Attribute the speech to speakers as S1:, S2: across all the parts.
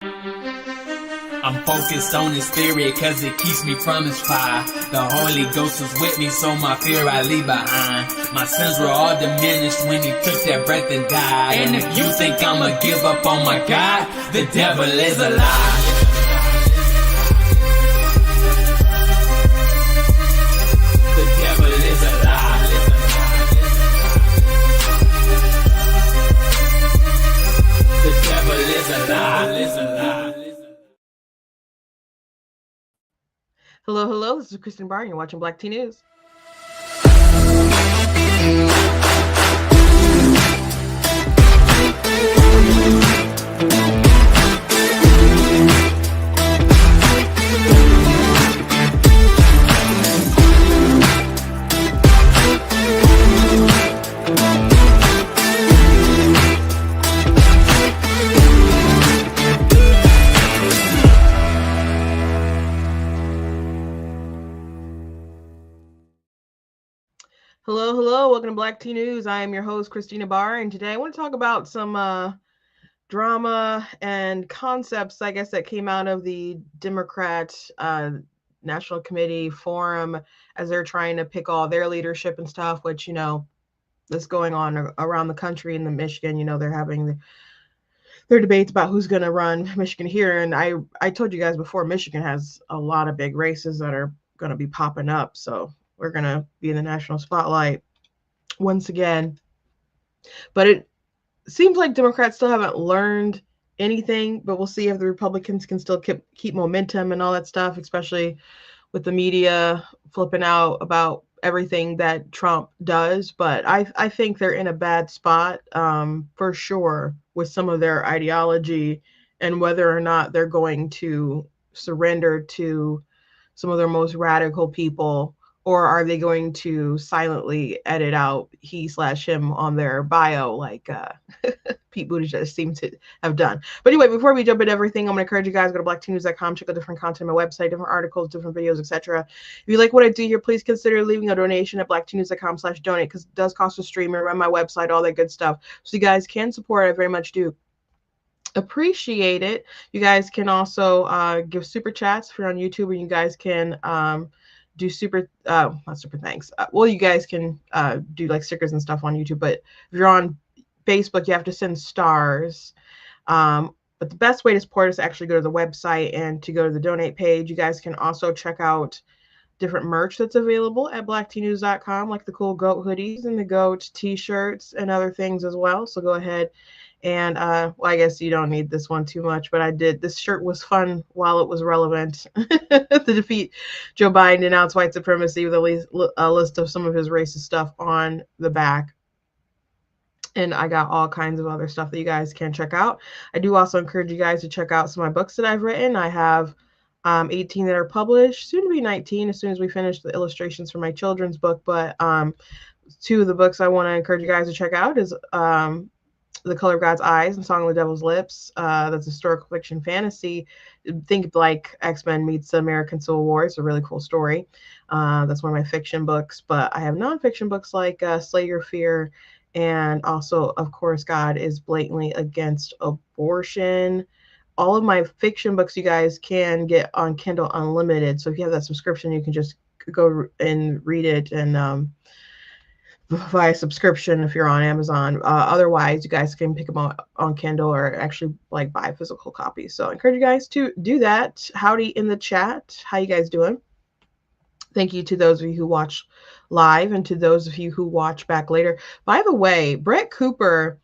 S1: I'm focused on the spirit cause it keeps me from his fire. The Holy Ghost was with me, so my fear I leave behind. My sins were all diminished when he took that breath and died. And if you think I'ma give up on my God, the devil is a lie. The devil is a lie. The devil is a lie.
S2: Hello, hello. This is Kristen Barr. You're watching Black T News. Hello, hello. Welcome to Black T News. I am your host, Christina Barr, and today I want to talk about some drama and concepts, I guess, that came out of the Democrat National Committee Forum as they're trying to pick all their leadership and stuff, which, you know, that's going on around the country. In the Michigan, you know, they're having their debates about who's going to run Michigan here. And I told you guys before, Michigan has a lot of big races that are going to be popping up. So we're going to be in the national spotlight once again. But it seems like Democrats still haven't learned anything, but we'll see if the Republicans can still keep momentum and all that stuff, especially with the media flipping out about everything that Trump does. But I think they're in a bad spot for sure with some of their ideology and whether or not they're going to surrender to some of their most radical people, or are they going to silently edit out he/him on their bio like Pete Buttigieg seems to have done? But anyway, before we jump into everything, I'm going to encourage you guys, go to blacktnews.com, check out different content on my website, different articles, different videos, etc. If you like what I do here, please consider leaving a donation at blacktnews.com/donate, because it does cost a stream, run my website, all that good stuff. So you guys can support. I very much do appreciate it. You guys can also give super chats if you're on YouTube, or you guys can do not super thanks. Well, you guys can do like stickers and stuff on YouTube, but if you're on Facebook, you have to send stars. But the best way to support is to actually go to the website and to go to the donate page. You guys can also check out different merch that's available at blacktnews.com, like the cool goat hoodies and the goat t-shirts and other things as well. So go ahead and well, I guess you don't need this one too much, but I did. This shirt was fun while it was relevant. To defeat Joe Biden, denounce white supremacy, with a list of some of his racist stuff on the back. And I got all kinds of other stuff that you guys can check out. I do also encourage you guys to check out some of my books that I've written. I have 18 that are published, soon to be 19 as soon as we finish the illustrations for my children's book. But two of the books I want to encourage you guys to check out is The Color of God's Eyes and Song of the Devil's Lips. That's historical fiction fantasy. Think like X-Men meets the American Civil War. It's a really cool story. That's one of my fiction books. But I have nonfiction books like Slay Your Fear, and also, of course, God is Blatantly Against Abortion. All of my fiction books you guys can get on Kindle Unlimited. So if you have that subscription, you can just go and read it and via subscription if you're on Amazon. Otherwise, you guys can pick them up on Kindle or actually like buy physical copies. So I encourage you guys to do that. Howdy in the chat. How you guys doing? Thank you to those of you who watch live and to those of you who watch back later. By the way, Brett Cooper,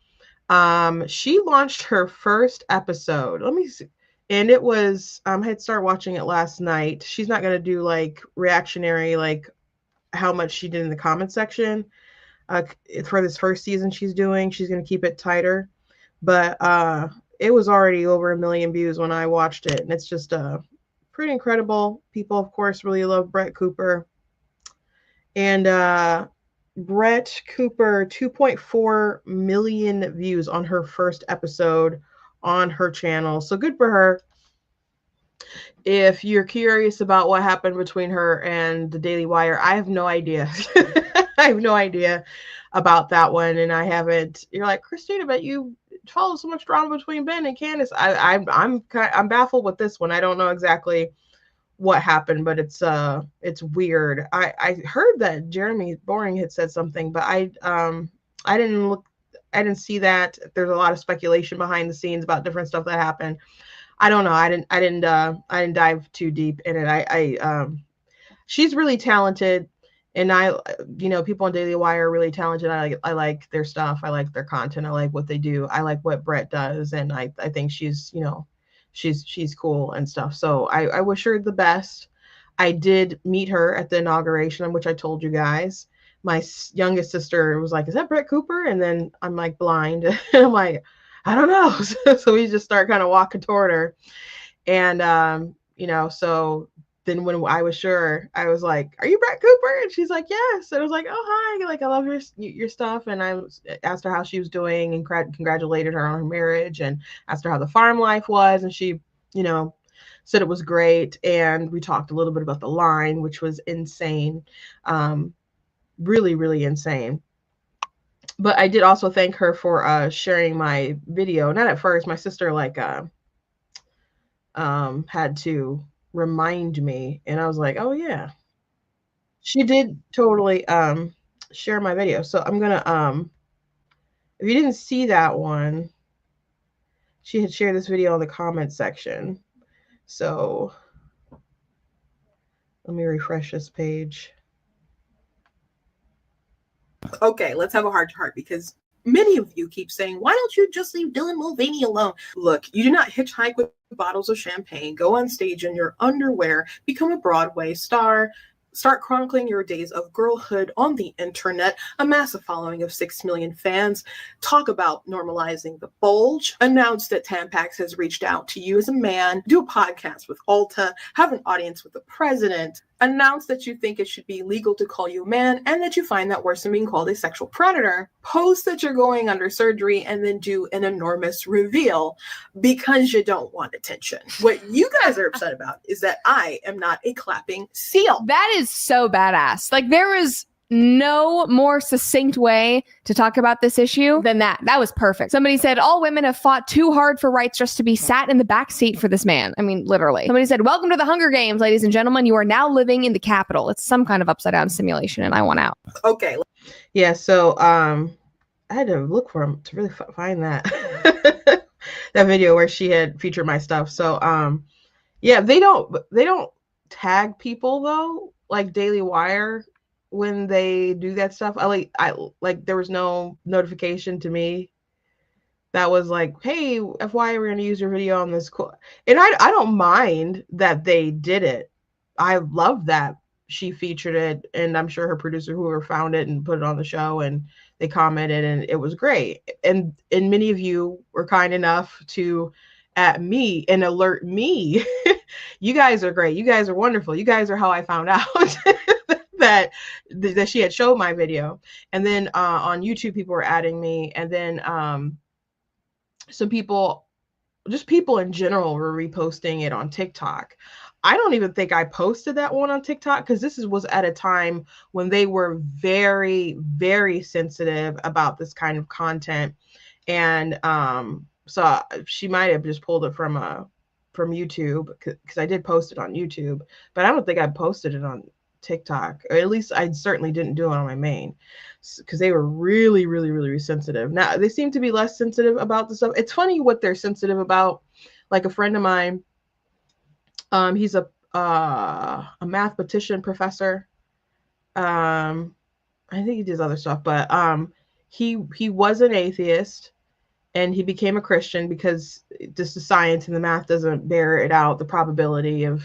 S2: she launched her first episode. Let me see. And it was, I had started watching it last night. She's not going to do like reactionary, like how much she did in the comment section. For this first season she's going to keep it tighter, but it was already over 1 million views when I watched it, and it's just pretty incredible. People, of course, really love Brett Cooper, and Brett Cooper 2.4 million views on her first episode on her channel, so good for her. If you're curious about what happened between her and the Daily Wire, I have no idea. I have no idea about that one, and I haven't. You're like, Christina, but you follow so much drama between Ben and Candace. I'm baffled with this one. I don't know exactly what happened, but it's weird. I heard that Jeremy Boring had said something, but I didn't see that. There's a lot of speculation behind the scenes about different stuff that happened. I don't know. I didn't dive too deep in it. She's really talented, and people on Daily Wire are really talented. I like their stuff. I like their content. I like what they do. I like what Brett does, and I think she's she's cool and stuff. So I wish her the best. I did meet her at the inauguration, which I told you guys. My youngest sister was like, "Is that Brett Cooper?" And then I'm like blind. And I'm like, I don't know. So we just start kind of walking toward her. And, so then when I was sure, I was like, "Are you Brett Cooper?" And she's like, "Yes." And I was like, "Oh, hi. Like, I love your stuff." And I asked her how she was doing and congratulated her on her marriage and asked her how the farm life was. And she, said it was great. And we talked a little bit about the line, which was insane. Really, really insane. But I did also thank her for sharing my video. Not at first. My sister had to remind me, and I was like, "Oh yeah." She did totally share my video. So I'm gonna if you didn't see that one, she had shared this video in the comment section. So let me refresh this page.
S3: Okay, let's have a heart-to-heart, because many of you keep saying, "Why don't you just leave Dylan Mulvaney alone?" Look, you do not hitchhike with bottles of champagne, go on stage in your underwear, become a Broadway star, start chronicling your days of girlhood on the internet, amass a following of 6 million fans, talk about normalizing the bulge, announce that Tampax has reached out to you as a man, do a podcast with Ulta, have an audience with the president, announce that you think it should be legal to call you a man and that you find that worse than being called a sexual predator, post that you're going under surgery, and then do an enormous reveal because you don't want attention. What you guys are upset about is that I am not a clapping seal.
S4: That is so badass. Like, there is no more succinct way to talk about this issue than that. That was perfect. Somebody said, "All women have fought too hard for rights just to be sat in the back seat for this man." I mean, literally. Somebody said, "Welcome to the Hunger Games, ladies and gentlemen. You are now living in the Capitol." It's some kind of upside down simulation, and I want out.
S3: Okay.
S2: Yeah, so I had to look for him to really find that that video where she had featured my stuff. So yeah, they don't tag people though, like Daily Wire, when they do that stuff. I like there was no notification to me that was like, "Hey, FYI, we're going to use your video on this." And I don't mind that they did it. I love that she featured it, and I'm sure her producer, whoever found it and put it on the show, and they commented, and it was great. And many of you were kind enough to at me and alert me. You guys are great. You guys are wonderful. You guys are how I found out that she had showed my video. And then on YouTube, people were adding me, and then some people in general were reposting it on TikTok. I don't even think I posted that one on TikTok, because this was at a time when they were very, very sensitive about this kind of content. And so she might have just pulled it from YouTube, because I did post it on YouTube, but I don't think I posted it on TikTok, or at least I certainly didn't do it on my main, because they were really, really, really sensitive. Now they seem to be less sensitive about the stuff. It's funny what they're sensitive about. Like a friend of mine, he's a mathematician professor. I think he does other stuff, but he was an atheist, and he became a Christian because just the science and the math doesn't bear it out, the probability of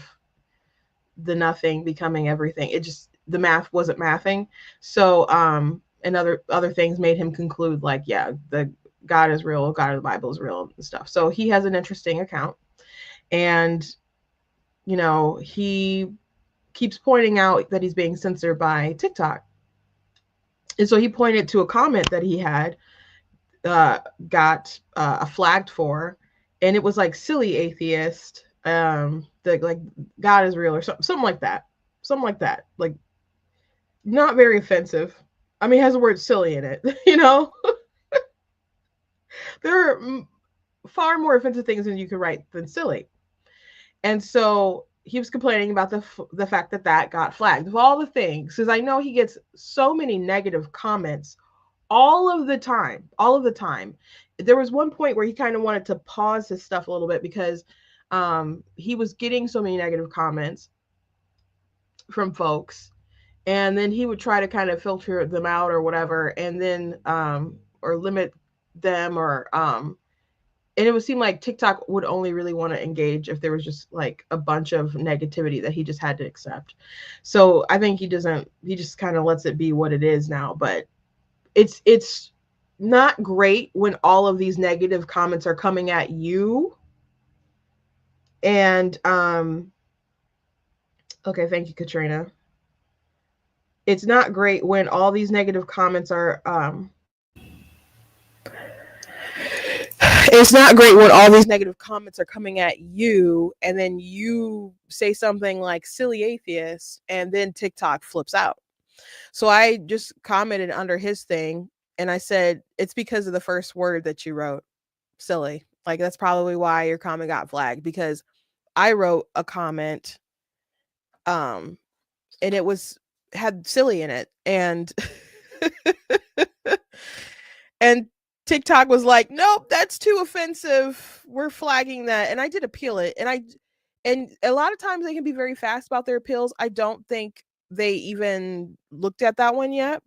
S2: the nothing becoming everything. It just, the math wasn't mathing. So and other things made him conclude, like, yeah, the God is real, God of the Bible is real and stuff. So he has an interesting account, and he keeps pointing out that he's being censored by TikTok. And so he pointed to a comment that he had got flagged for, and it was like, "Silly atheist, like God is real," or something like that. Like, not very offensive. I mean, it has the word silly in it, There are far more offensive things than you could write than silly. And so he was complaining about the fact that that got flagged of all the things, because I know he gets so many negative comments all of the time. There was one point where he kind of wanted to pause his stuff a little bit because he was getting so many negative comments from folks, and then he would try to kind of filter them out or whatever, and then or limit them, or and it would seem like TikTok would only really want to engage if there was just like a bunch of negativity that he just had to accept. So I think he just kind of lets it be what it is now. But it's not great when all of these negative comments are coming at you. And okay, thank you, Katrina. It's not great when all these negative comments are it's not great when all these negative comments are coming at you, and then you say something like silly atheist, and then TikTok flips out. So I just commented under his thing, and I said, it's because of the first word that you wrote, silly. Like, that's probably why your comment got flagged, because I wrote a comment and it had silly in it, and and TikTok was like, nope, that's too offensive, we're flagging that. And I did appeal it, and a lot of times they can be very fast about their appeals. I don't think they even looked at that one yet,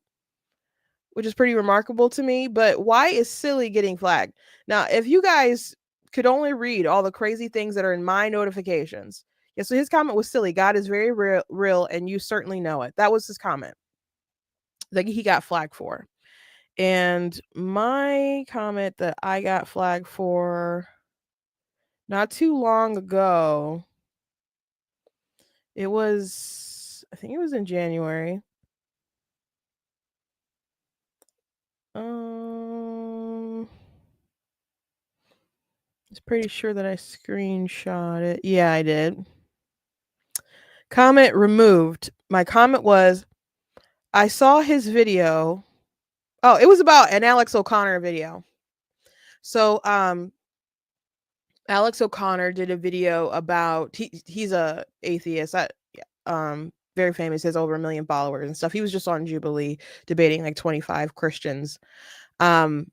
S2: which is pretty remarkable to me. But why is silly getting flagged? Now, if you guys could only read all the crazy things that are in my notifications. Yeah, so his comment was silly. God is very real, and you certainly know it. That was his comment that he got flagged for. And my comment that I got flagged for not too long ago, I think it was in January. It's pretty sure that I screenshot it. Yeah, I did. Comment removed. My comment was, I saw his video. Oh, it was about an Alex O'Connor video. So Alex O'Connor did a video about, he's a atheist, very famous, has over 1 million followers and stuff. He was just on Jubilee debating like 25 Christians. But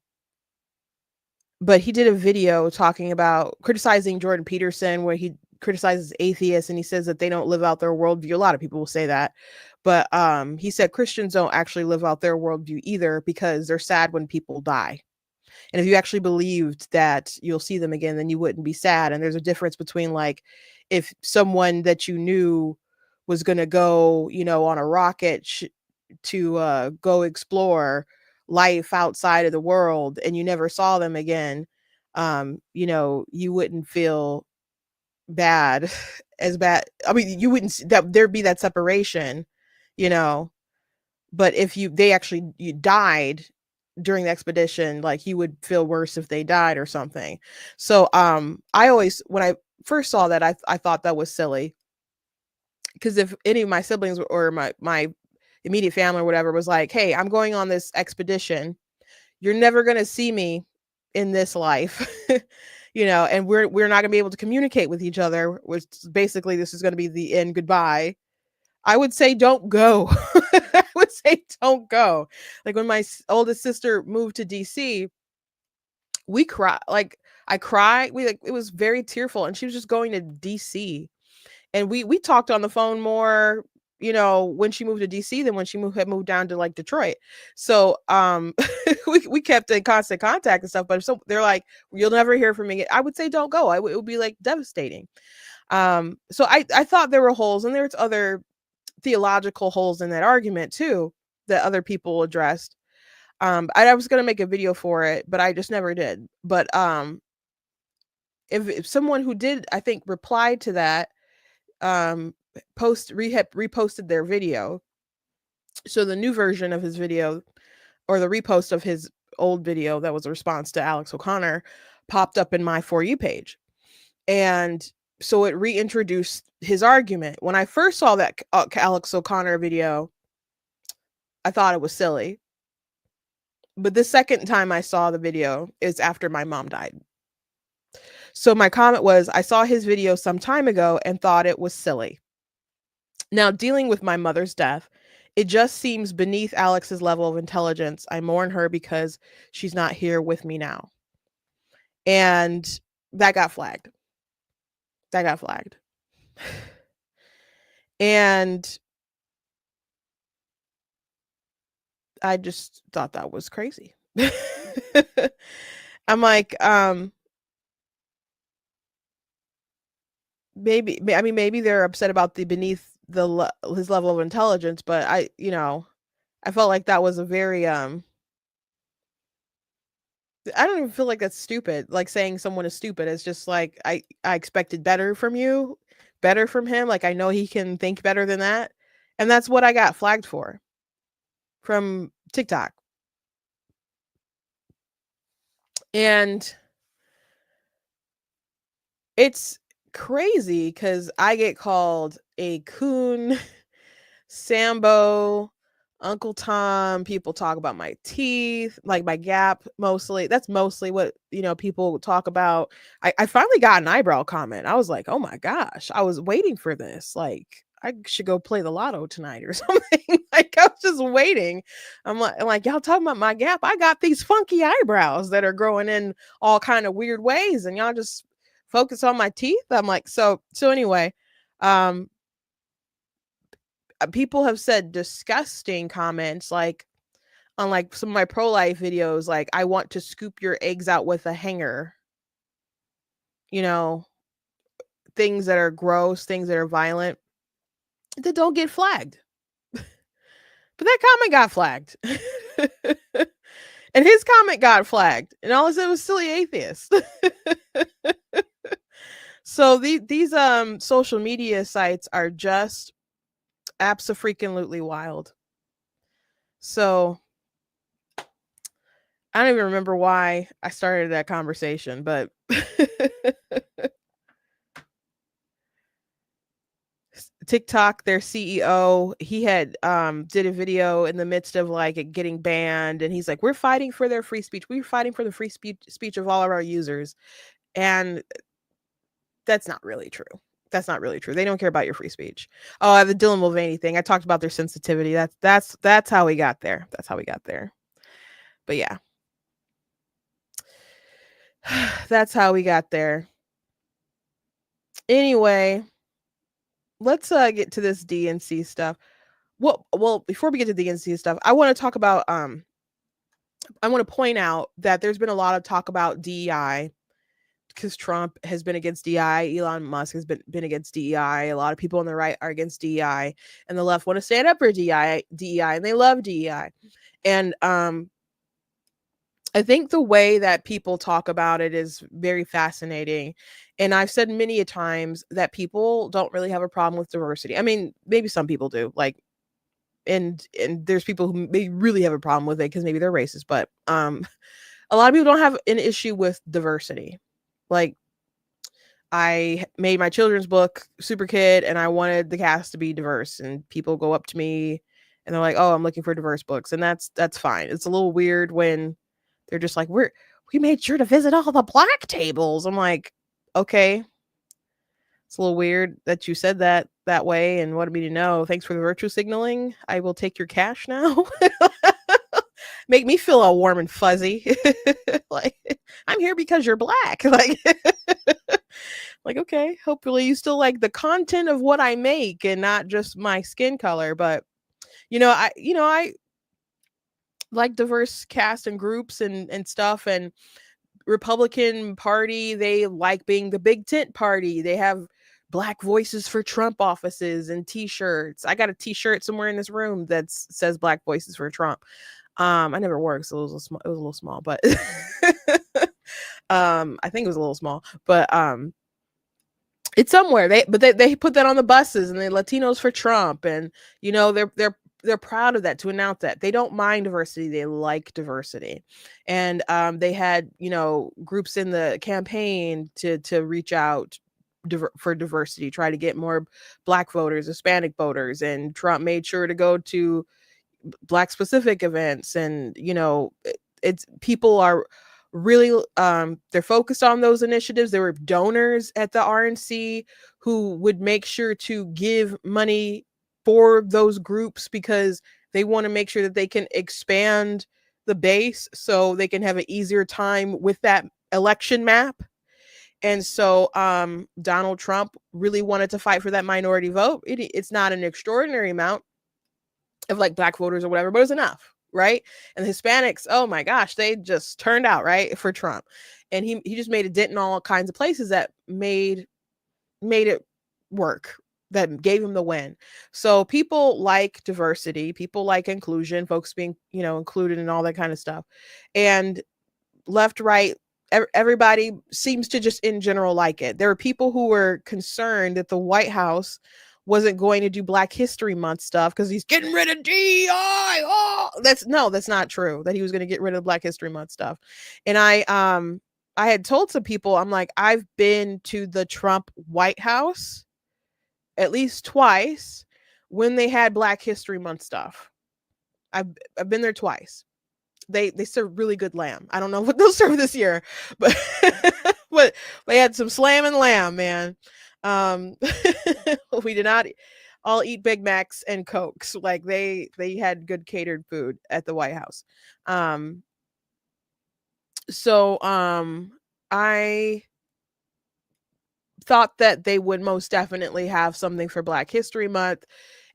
S2: he did a video talking about criticizing Jordan Peterson, where he criticizes atheists and he says that they don't live out their worldview. A lot of people will say that. But he said Christians don't actually live out their worldview either, because they're sad when people die. And if you actually believed that you'll see them again, then you wouldn't be sad. And there's a difference between, like, if someone that you knew was going to go, on a rocket to go explore life outside of the world, and you never saw them again, you wouldn't feel bad as bad. I mean, you wouldn't, that there'd be that separation, but if you died during the expedition, like, you would feel worse if they died or something. So I always, when I first saw that, I thought that was silly, because if any of my siblings or my immediate family or whatever was like, hey, I'm going on this expedition, you're never going to see me in this life, and we're not gonna be able to communicate with each other, which basically this is going to be the end, goodbye, I would say don't go. I would say don't go. Like, when my oldest sister moved to DC, we cried. Like, I cried. It was very tearful, and she was just going to DC. And we talked on the phone more, when she moved to DC than when she had moved down to, like, Detroit. So we kept in constant contact and stuff. But if they're like, you'll never hear from me, I would say don't go. It would be, like, devastating. So I thought there were holes, and there's other theological holes in that argument too that other people addressed. I was going to make a video for it, but I just never did. But if someone who did, I think, replied to that, reposted their video. So the new version of his video, or the repost of his old video that was a response to Alex O'Connor, popped up in my For You page. And so it reintroduced his argument. When I first saw that Alex O'Connor video, I thought it was silly. But the second time I saw the video is after my mom died. So my comment was, I saw his video some time ago and thought it was silly. Now, dealing with my mother's death, it just seems beneath Alex's level of intelligence. I mourn her because she's not here with me now. And that got flagged. And I just thought that was crazy. I'm like, maybe they're upset about the beneath his level of intelligence, but I felt like that was a very I don't even feel like that's stupid. Like saying someone is stupid. It's just like I expected better from you, better from him. Like I know he can think better than that. And that's what I got flagged for from TikTok. And it's crazy because I get called a coon, Sambo, Uncle Tom. People talk about my teeth, like my gap mostly. That's mostly what, people talk about. I finally got an eyebrow comment. I was like, oh my gosh, I was waiting for this. Like, I should go play the lotto tonight or something. Like, I was just waiting. I'm like, y'all talking about my gap? I got these funky eyebrows that are growing in all kind of weird ways, and y'all just focus on my teeth. I'm like, so anyway, people have said disgusting comments, like on like some of my pro-life videos, like, I want to scoop your eggs out with a hanger, things that are gross, things that are violent, that don't get flagged. But that comment got flagged. And his comment got flagged, and all I said was silly atheist. So these social media sites are just abso-freaking-lutely wild. So I don't even remember why I started that conversation, but TikTok, their CEO, he had did a video in the midst of like it getting banned, and he's like, we're fighting for their free speech. We're fighting for the free speech of all of our users. And that's not really true. They don't care about your free speech. Oh, the Dylan Mulvaney thing. I talked about their sensitivity. That's how we got there. But yeah. That's how we got there. Anyway, let's get to this DNC stuff. Well, before we get to DNC stuff, I want to talk about I want to point out that there's been a lot of talk about DEI, because Trump has been against DEI, Elon Musk has been against DEI. A lot of people on the right are against DEI, and the left want to stand up for DEI, and they love DEI. And I think the way that people talk about it is very fascinating. And I've said many a times that people don't really have a problem with diversity. I mean, maybe some people do, like, and there's people who may really have a problem with it because maybe they're racist, but a lot of people don't have an issue with diversity. Like, I made my children's book, Super Kid, and I wanted the cast to be diverse, and people go up to me and they're like, oh, I'm looking for diverse books. And that's fine. It's a little weird when they're just like, we made sure to visit all the black tables. I'm like, okay, it's a little weird that you said that way and wanted me to know. Thanks for the virtue signaling. I will take your cash now. Make me feel all warm and fuzzy. Like, I'm here because you're black. Like, okay, hopefully you still like the content of what I make and not just my skin color. But I like diverse cast and groups and stuff. And Republican Party, they like being the big tent party. They have Black Voices for Trump offices and t-shirts. I got a t-shirt somewhere in this room that says Black Voices for Trump. I never wore it, so it was a little small, but I think it was a little small, but it's somewhere. They put that on the buses, and the Latinos for Trump, and they're proud of that, to announce that they don't mind diversity. They like diversity. And they had, groups in the campaign to reach out for diversity, try to get more Black voters, Hispanic voters. And Trump made sure to go to Black specific events and, it's people are really they're focused on those initiatives. There were donors at the RNC who would make sure to give money for those groups because they want to make sure that they can expand the base so they can have an easier time with that election map. And so Donald Trump really wanted to fight for that minority vote. It's not an extraordinary amount of like black voters or whatever, but it's enough, right? And the Hispanics, oh my gosh, they just turned out, right, for Trump. And he just made a dent in all kinds of places that made it work, that gave him the win. So people like diversity, people like inclusion, folks being, included in all that kind of stuff. And left, right, everybody seems to just in general like it. There are people who were concerned that the White House wasn't going to do Black History Month stuff because he's getting rid of DEI. Oh, that's not true, that he was going to get rid of Black History Month stuff. And I had told some people, I'm like, I've been to the Trump White House at least twice when they had Black History Month stuff. I've been there twice. They serve really good lamb. I don't know what they'll serve this year, but but they had some slam and lamb, man. We did not all eat Big Macs and Cokes. Like they had good catered food at the White House. So I thought that they would most definitely have something for Black History Month.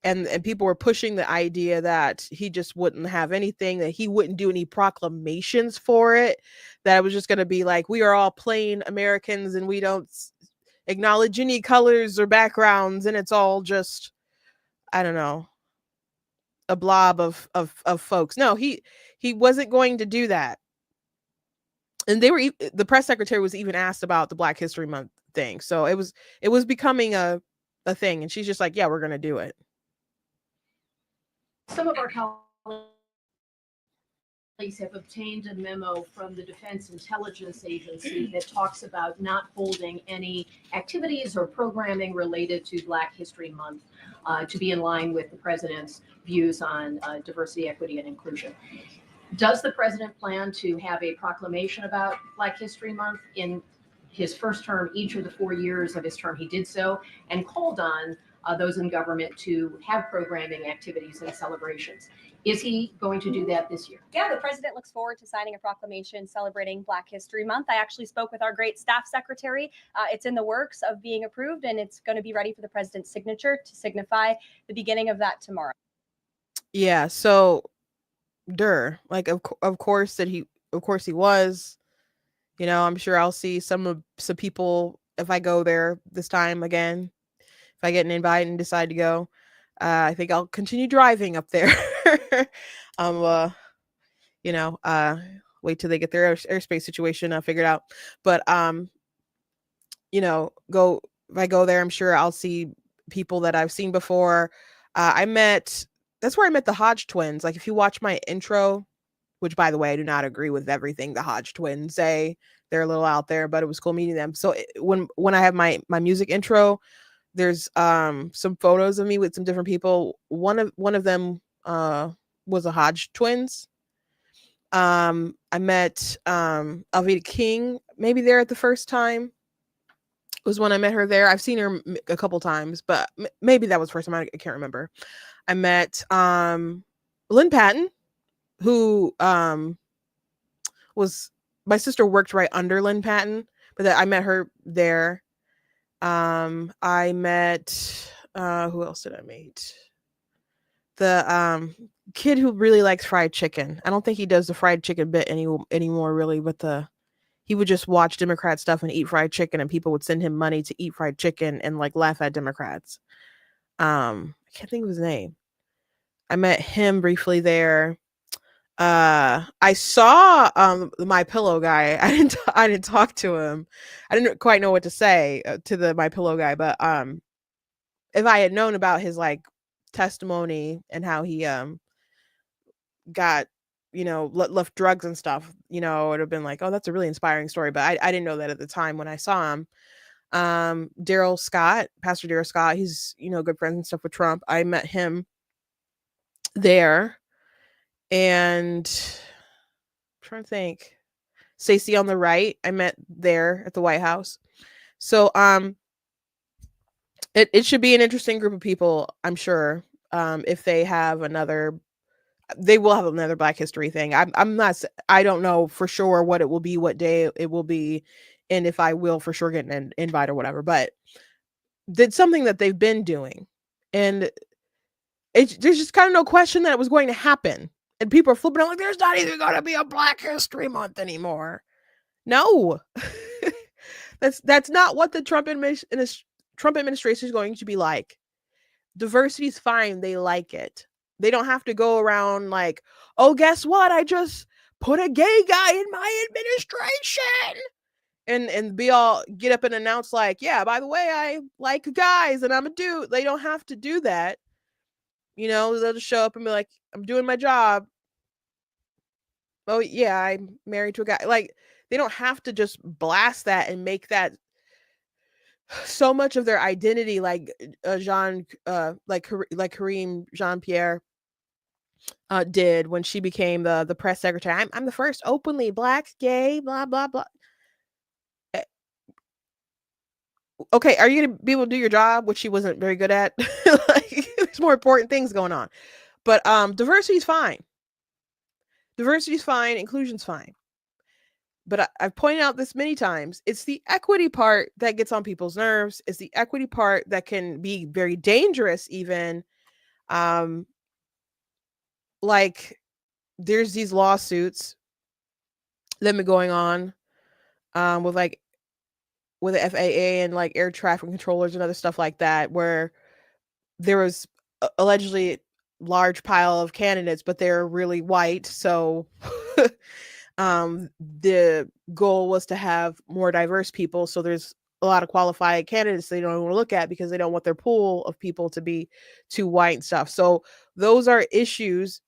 S2: And people were pushing the idea that he just wouldn't have anything, that he wouldn't do any proclamations for it, that it was just going to be like, we are all plain Americans and we don't acknowledge any colors or backgrounds. And it's all just, I don't know, a blob of folks. No, he wasn't going to do that. And the press secretary was even asked about the Black History Month thing. So it was becoming a thing. And she's just like, yeah, we're going to do it.
S5: Some of our colleagues have obtained a memo from the Defense Intelligence Agency that talks about not holding any activities or programming related to Black History Month to be in line with the president's views on diversity, equity, and inclusion. Does the president plan to have a proclamation about Black History Month? In his first term, each of the 4 years of his term, he did so and called on those in government to have programming activities and celebrations. Is he going to do that this year?
S6: Yeah, the president looks forward to signing a proclamation celebrating Black History Month. I actually spoke with our great staff secretary. It's in the works of being approved, and it's going to be ready for the president's signature to signify the beginning of that tomorrow.
S2: Yeah, so like of course he was. I'm sure I'll see some people if I go there this time again. If I get an invite and decide to go, I think I'll continue driving up there. Wait till they get their airspace situation figured out. But if I go there, I'm sure I'll see people that I've seen before. That's where I met the Hodge twins. Like if you watch my intro, which by the way, I do not agree with everything the Hodge twins say. They're a little out there, but it was cool meeting them. So when I have my music intro, there's some photos of me with some different people. One of them was a Hodge twins. I met Alveda King maybe there at the first time. It was when I met her there. I've seen her a couple times, but maybe that was the first time. I can't remember. I met Lynn Patton, who was my sister worked right under Lynn Patton, but I met her there. I met who else did I meet? The kid who really likes fried chicken. I don't think he does the fried chicken bit anymore really, but he would just watch Democrat stuff and eat fried chicken, and people would send him money to eat fried chicken and like laugh at Democrats. I can't think of his name. I met him briefly there. I saw My Pillow guy. I didn't talk to him. I didn't quite know what to say to the My Pillow guy, but if I had known about his like testimony and how he got left drugs and stuff, it would have been like, oh, that's a really inspiring story. But I didn't know that at the time when I saw him. Pastor Daryl Scott, he's good friends and stuff with Trump. I met him there. And I'm trying to think. Stacey on the right, I met there at the White House. So it should be an interesting group of people, I'm sure. If they have they will have another Black History thing. I don't know for sure what it will be, what day it will be, and if I will for sure get an invite or whatever, but did something that they've been doing. And there's just kind of no question that it was going to happen. And people are flipping out like, there's not even going to be a Black History Month anymore. No, that's not what the Trump administration is going to be like. Diversity is fine. They like it. They don't have to go around like, oh, guess what? I just put a gay guy in my administration. And be all get up and announce like, yeah, by the way, I like guys and I'm a dude. They don't have to do that. They'll just show up and be like, I'm doing my job. Oh yeah, I'm married to a guy. Like, they don't have to just blast that and make that so much of their identity, like Kareem Jean-Pierre did when she became the press secretary. I'm the first openly Black, gay, blah blah blah. Okay, are you gonna be able to do your job, which she wasn't very good at? Like, there's more important things going on. But diversity is fine. Diversity is fine. Inclusion's fine. But I've pointed out this many times. It's the equity part that gets on people's nerves. It's the equity part that can be very dangerous even. Like, there's these lawsuits that have been going on with the FAA and like air traffic controllers and other stuff like that, where there was allegedly large pile of candidates, but they're really white. So the goal was to have more diverse people. So there's a lot of qualified candidates they don't want to look at because they don't want their pool of people to be too white and stuff. So those are issues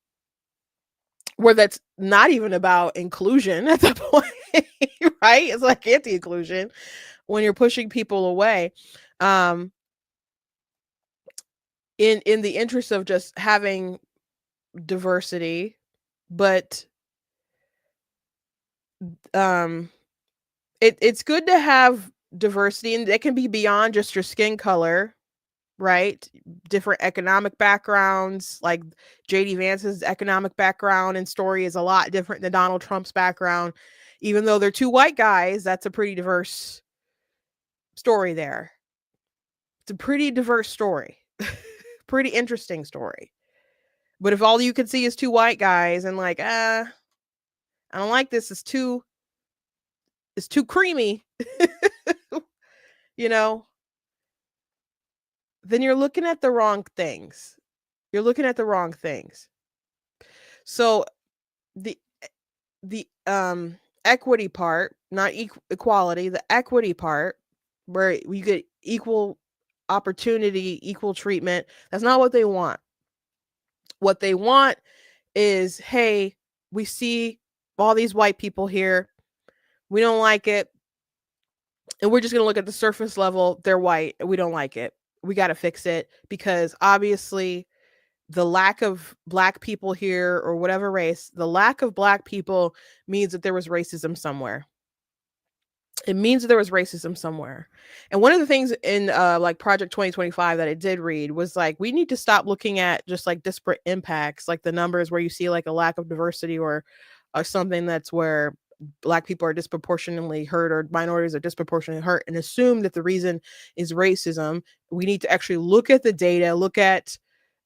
S2: where that's not even about inclusion at that point, right? It's like anti-inclusion when you're pushing people away. In the interest of just having diversity, but it's good to have diversity, and it can be beyond just your skin color, right? Different economic backgrounds, like JD Vance's economic background and story is a lot different than Donald Trump's background. Even though they're two white guys, that's a pretty diverse story there. It's a pretty diverse story. Pretty interesting story. But if all you can see is two white guys and like, I don't like this, it's too creamy, then you're looking at the wrong things. You're looking at the wrong things. So the equity part, not equality, the equity part, where you get equal opportunity, equal treatment, that's not what they want. What they want is, hey, we see all these white people here. We don't like it. And we're just going to look at the surface level. They're white. We don't like it. We got to fix it, because obviously the lack of Black people here, or whatever race, the lack of Black people means that there was racism somewhere. It means that there was racism somewhere. And one of the things in like Project 2025 that I did read was like, we need to stop looking at just like disparate impacts, like the numbers where you see like a lack of diversity or something that's where Black people are disproportionately hurt or minorities are disproportionately hurt, and assume that the reason is racism. We need to actually look at the data, look at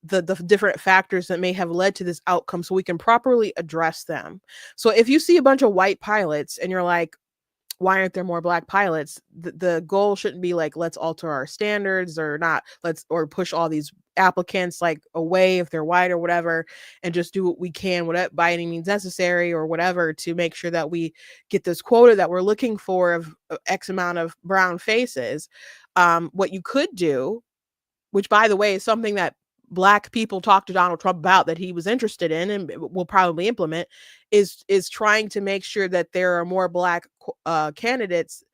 S2: the different factors that may have led to this outcome so we can properly address them. So if you see a bunch of white pilots and you're like, why aren't there more Black pilots? The goal shouldn't be like, let's alter our standards or not, or push all these applicants like away if they're white or whatever, and just do what we can, whatever, by any means necessary or whatever, to make sure that we get this quota that we're looking for of X amount of brown faces. What you could do, which by the way is something that Black people talked to Donald Trump about, that he was interested in and will probably implement, is trying to make sure that there are more Black candidates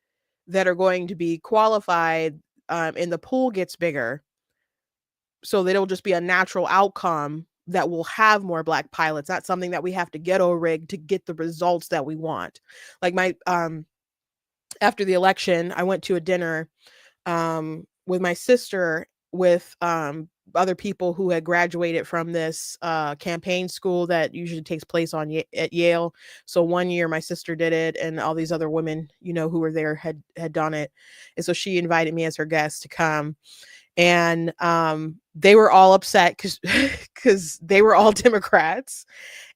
S2: that are going to be qualified, and the pool gets bigger, so that it'll just be a natural outcome that will have more Black pilots, not something that we have to ghetto rig to get the results that we want. Like my after the election, I went to a dinner with my sister with other people who had graduated from this campaign school that usually takes place at Yale. So one year my sister did it, and all these other women, who were there had done it. And so she invited me as her guest to come. And they were all upset because they were all Democrats.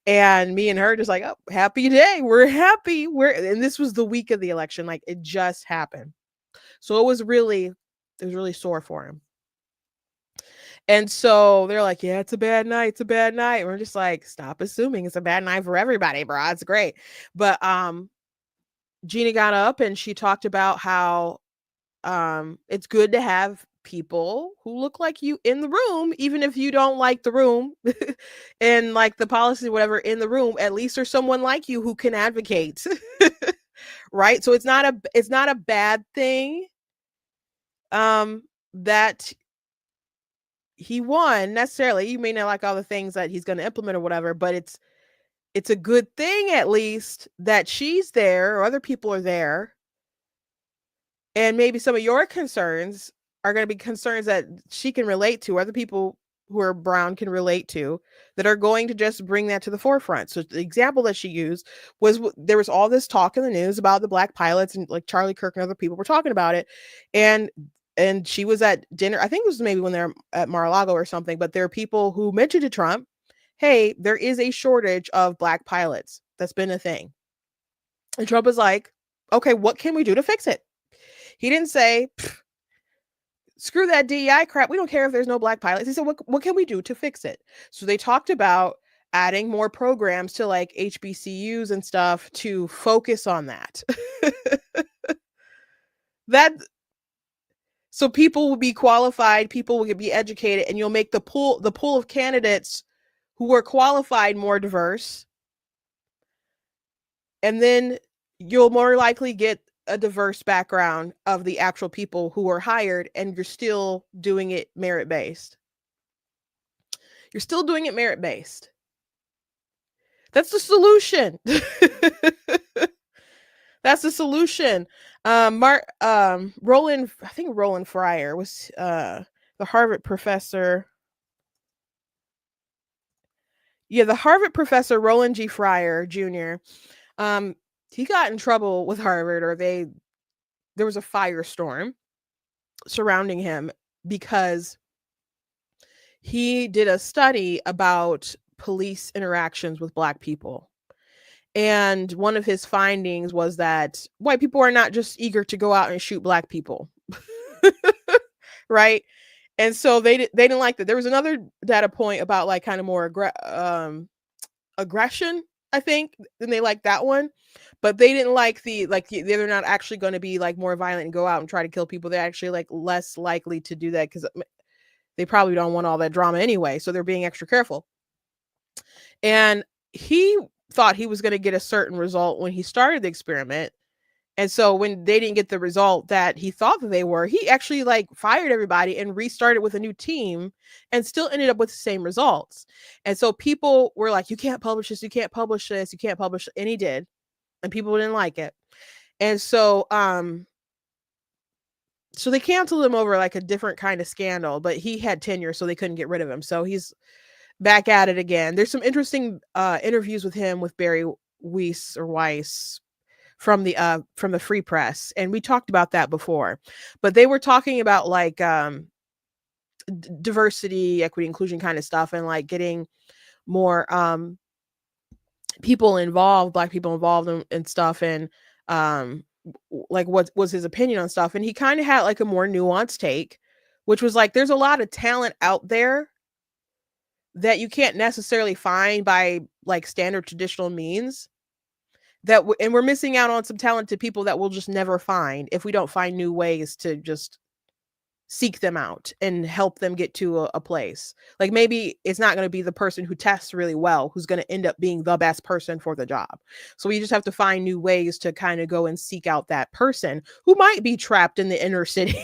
S2: And me and her just like, oh, happy day. We're happy. And this was the week of the election. Like, it just happened. So it was really sore for him. And so they're like, yeah, it's a bad night. It's a bad night. And we're just like, stop assuming it's a bad night for everybody, bro. It's great. But Gina got up and she talked about how it's good to have people who look like you in the room, even if you don't like the room and like the policy, whatever, in the room. At least there's someone like you who can advocate. Right? So it's not a bad thing that he won necessarily. You may not like all the things that he's going to implement or whatever, but it's a good thing at least that she's there or other people are there. And maybe some of your concerns are going to be concerns that she can relate to, other people who are brown can relate to, that are going to just bring that to the forefront. So the example that she used was there was all this talk in the news about the Black pilots, and like Charlie Kirk and other people were talking about it. And she was at dinner. I think it was maybe when they're at Mar-a-Lago or something, but there are people who mentioned to Trump, hey, there is a shortage of Black pilots. That's been a thing. And Trump was like, okay, what can we do to fix it? He didn't say, screw that DEI crap. We don't care if there's no Black pilots. He said, what can we do to fix it? So they talked about adding more programs to like HBCUs and stuff to focus on that. So people will be qualified, people will be educated, and you'll make the pool of candidates who are qualified more diverse. And then you'll more likely get a diverse background of the actual people who are hired, and you're still doing it merit-based. You're still doing it merit-based. That's the solution. That's the solution. Roland Fryer was the Harvard professor. Yeah, the Harvard professor, Roland G. Fryer Jr., he got in trouble with Harvard, or there was a firestorm surrounding him because he did a study about police interactions with Black people. And one of his findings was that white people are not just eager to go out and shoot Black people. Right? And so they didn't like that. There was another data point about like kind of more aggression, I think, and they liked that one. But they didn't like they're not actually going to be like more violent and go out and try to kill people. They're actually like less likely to do that because they probably don't want all that drama anyway. So they're being extra careful. And he thought he was going to get a certain result when he started the experiment. And so when they didn't get the result that he thought that they were, he actually like fired everybody and restarted with a new team and still ended up with the same results. And so people were like, you can't publish this, you can't publish this, you can't publish. And he did. And people didn't like it. And so so they canceled him over like a different kind of scandal, but he had tenure, so they couldn't get rid of him. So he's back at it again. There's some interesting interviews with him with Barry Weiss from the Free Press, and we talked about that before. But they were talking about like diversity, equity, inclusion kind of stuff, and like getting more people involved, Black people involved in stuff, and like what was his opinion on stuff. And he kind of had like a more nuanced take, which was like, there's a lot of talent out there that you can't necessarily find by like standard traditional means, and we're missing out on some talented people that we'll just never find if we don't find new ways to just seek them out and help them get to a place. Like maybe it's not going to be the person who tests really well who's going to end up being the best person for the job. So we just have to find new ways to kind of go and seek out that person who might be trapped in the inner city,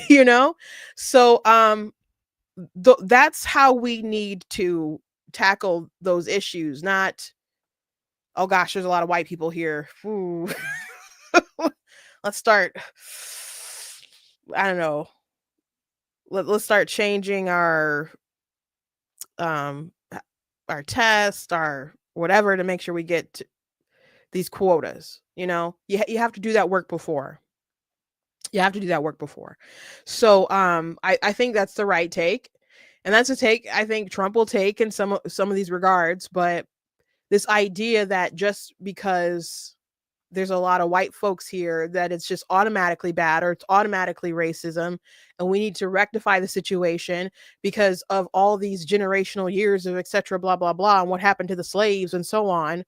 S2: So that's how we need to tackle those issues, not, oh gosh, there's a lot of white people here. Ooh. Let's start, I don't know. Let's start changing our test, our whatever, to make sure we get these quotas. You have to do that work before. So I think that's the right take. And that's a take I think Trump will take in some of these regards. But this idea that just because there's a lot of white folks here, that it's just automatically bad, or it's automatically racism, and we need to rectify the situation because of all these generational years of et cetera, blah, blah, blah, and what happened to the slaves and so on.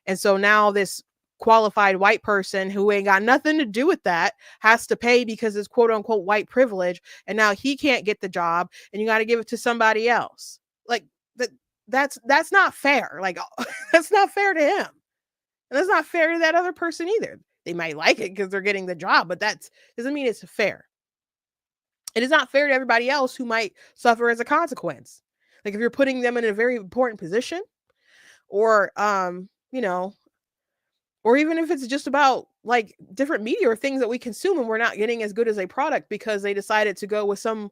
S2: And so now this qualified white person who ain't got nothing to do with that has to pay because it's quote unquote white privilege, and now he can't get the job, and you got to give it to somebody else. Like that's not fair. Like that's not fair to him. And that's not fair to that other person either. They might like it because they're getting the job, but that doesn't mean it's fair. It is not fair to everybody else who might suffer as a consequence. Like if you're putting them in a very important position, or or even if it's just about like different media or things that we consume and we're not getting as good as a product because they decided to go with some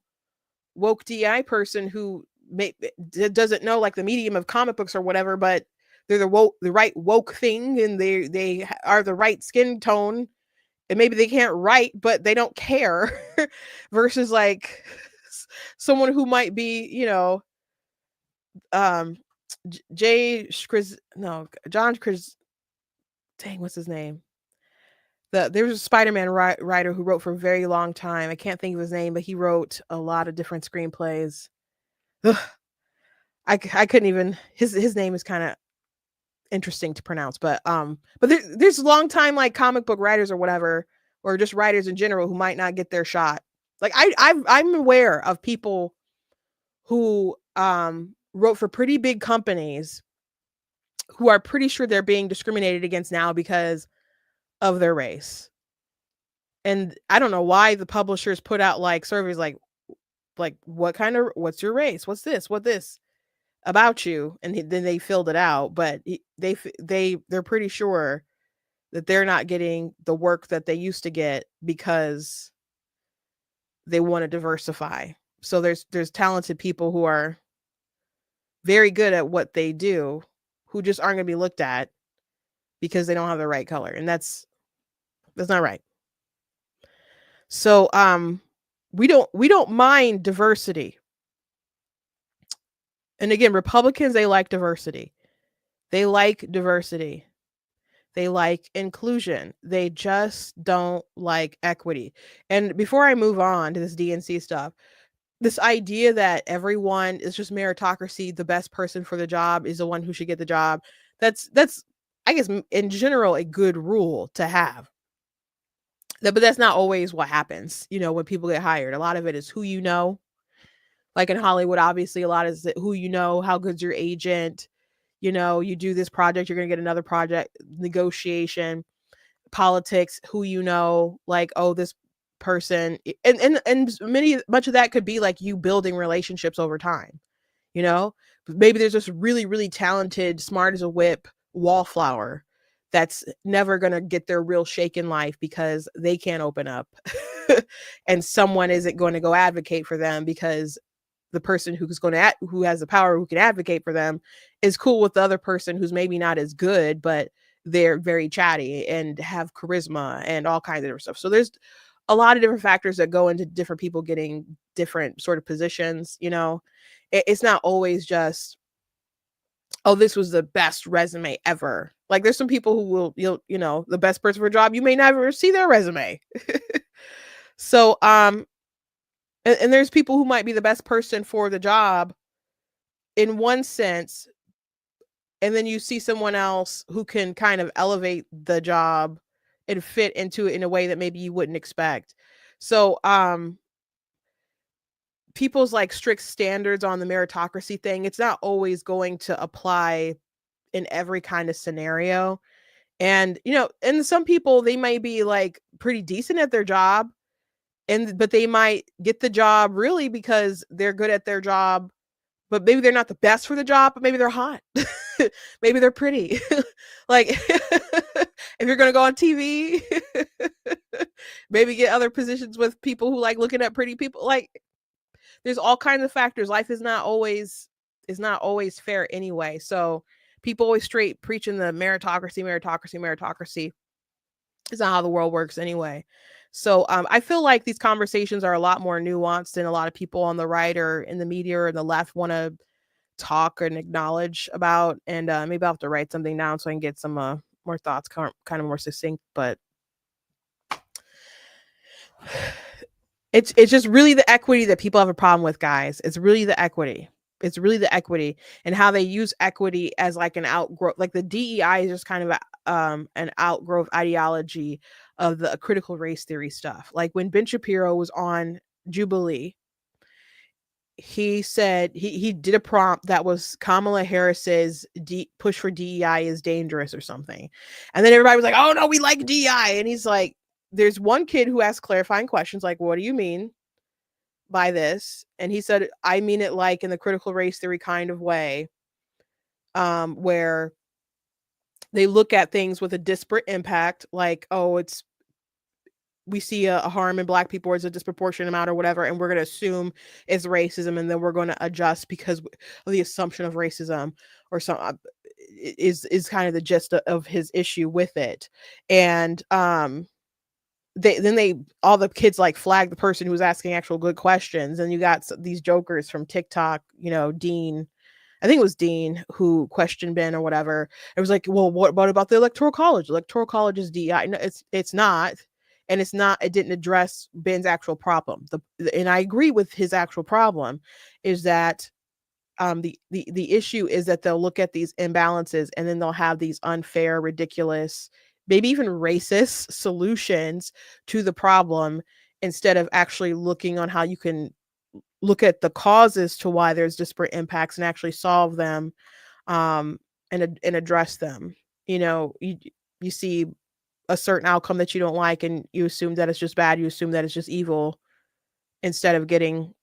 S2: woke DEI person who doesn't know like the medium of comic books or whatever, but they're the right woke thing, and they are the right skin tone, and maybe they can't write, but they don't care, versus like someone who might be, John dang, what's his name? There was a Spider-Man writer who wrote for a very long time. I can't think of his name, but he wrote a lot of different screenplays. Ugh. I couldn't even, his name is kind of interesting to pronounce, but there's long time like comic book writers or whatever, or just writers in general, who might not get their shot. Like I'm aware of people who wrote for pretty big companies who are pretty sure they're being discriminated against now because of their race. And I don't know why the publishers put out like surveys like what's your race? What's this? What this about you? And then they filled it out, but they're pretty sure that they're not getting the work that they used to get because they want to diversify. So there's talented people who are very good at what they do who just aren't going to be looked at because they don't have the right color, and that's not right. So we don't mind diversity. And again, Republicans, they like diversity. They like diversity. They like inclusion. They just don't like equity. And before I move on to this DNC stuff, this idea that everyone is just meritocracy, the best person for the job is the one who should get the job, that's I guess in general a good rule to have. But that's not always what happens, when people get hired. A lot of it is who you know. Like in Hollywood, obviously, a lot is who you know, how good's your agent, you do this project, you're going to get another project, negotiation, politics, who you know, like, oh, this person. And much of that could be like you building relationships over time, maybe there's this really, really talented, smart as a whip wallflower that's never going to get their real shake in life because they can't open up and someone isn't going to go advocate for them because the person who has the power, who can advocate for them, is cool with the other person who's maybe not as good, but they're very chatty and have charisma and all kinds of different stuff. So there's a lot of different factors that go into different people getting different sort of positions. It's not always just, oh, this was the best resume ever. Like there's some people who will, the best person for a job, you may never see their resume. So, and there's people who might be the best person for the job in one sense, and then you see someone else who can kind of elevate the job and fit into it in a way that maybe you wouldn't expect. So, people's like strict standards on the meritocracy thing, it's not always going to apply in every kind of scenario. And, and some people, they might be like pretty decent at their job, but they might get the job really because they're good at their job but maybe they're not the best for the job, but maybe they're hot. Maybe they're pretty. Like, if you're going to go on TV, maybe get other positions with people who like looking at pretty people. Like, there's all kinds of factors. Life is not always fair anyway. So people always straight preaching the meritocracy. It's not how the world works anyway. So I feel like these conversations are a lot more nuanced than a lot of people on the right or in the media or the left want to talk and acknowledge about. And maybe I'll have to write something down so I can get some more thoughts, kind of more succinct. But it's just really the equity that people have a problem with, guys. It's really the equity. And how they use equity as like an outgrowth. Like the DEI is just kind of an outgrowth ideology of the critical race theory stuff. Like when Ben Shapiro was on Jubilee, he said he did a prompt that was Kamala Harris's push for DEI is dangerous or something. And then everybody was like, oh no, we like DEI. And he's like, there's one kid who asked clarifying questions like, what do you mean by this? And he said, I mean it like in the critical race theory kind of way, where they look at things with a disparate impact, like, oh, we see a harm in Black people or it's a disproportionate amount or whatever, and we're going to assume it's racism, and then we're going to adjust because of the assumption of racism or some is kind of the gist of his issue with it. And all the kids like flag the person who was asking actual good questions, and you got these jokers from TikTok, Dean. I think it was Dean who questioned Ben or whatever. It was like, well, what about the Electoral College? Electoral College is DEI. No, it's not. And it didn't address Ben's actual problem. And I agree with his actual problem is that the issue is that they'll look at these imbalances and then they'll have these unfair, ridiculous, maybe even racist solutions to the problem instead of actually looking on how you can look at the causes to why there's disparate impacts and actually solve them and address them. You see a certain outcome that you don't like and you assume that it's just bad, you assume that it's just evil, instead of getting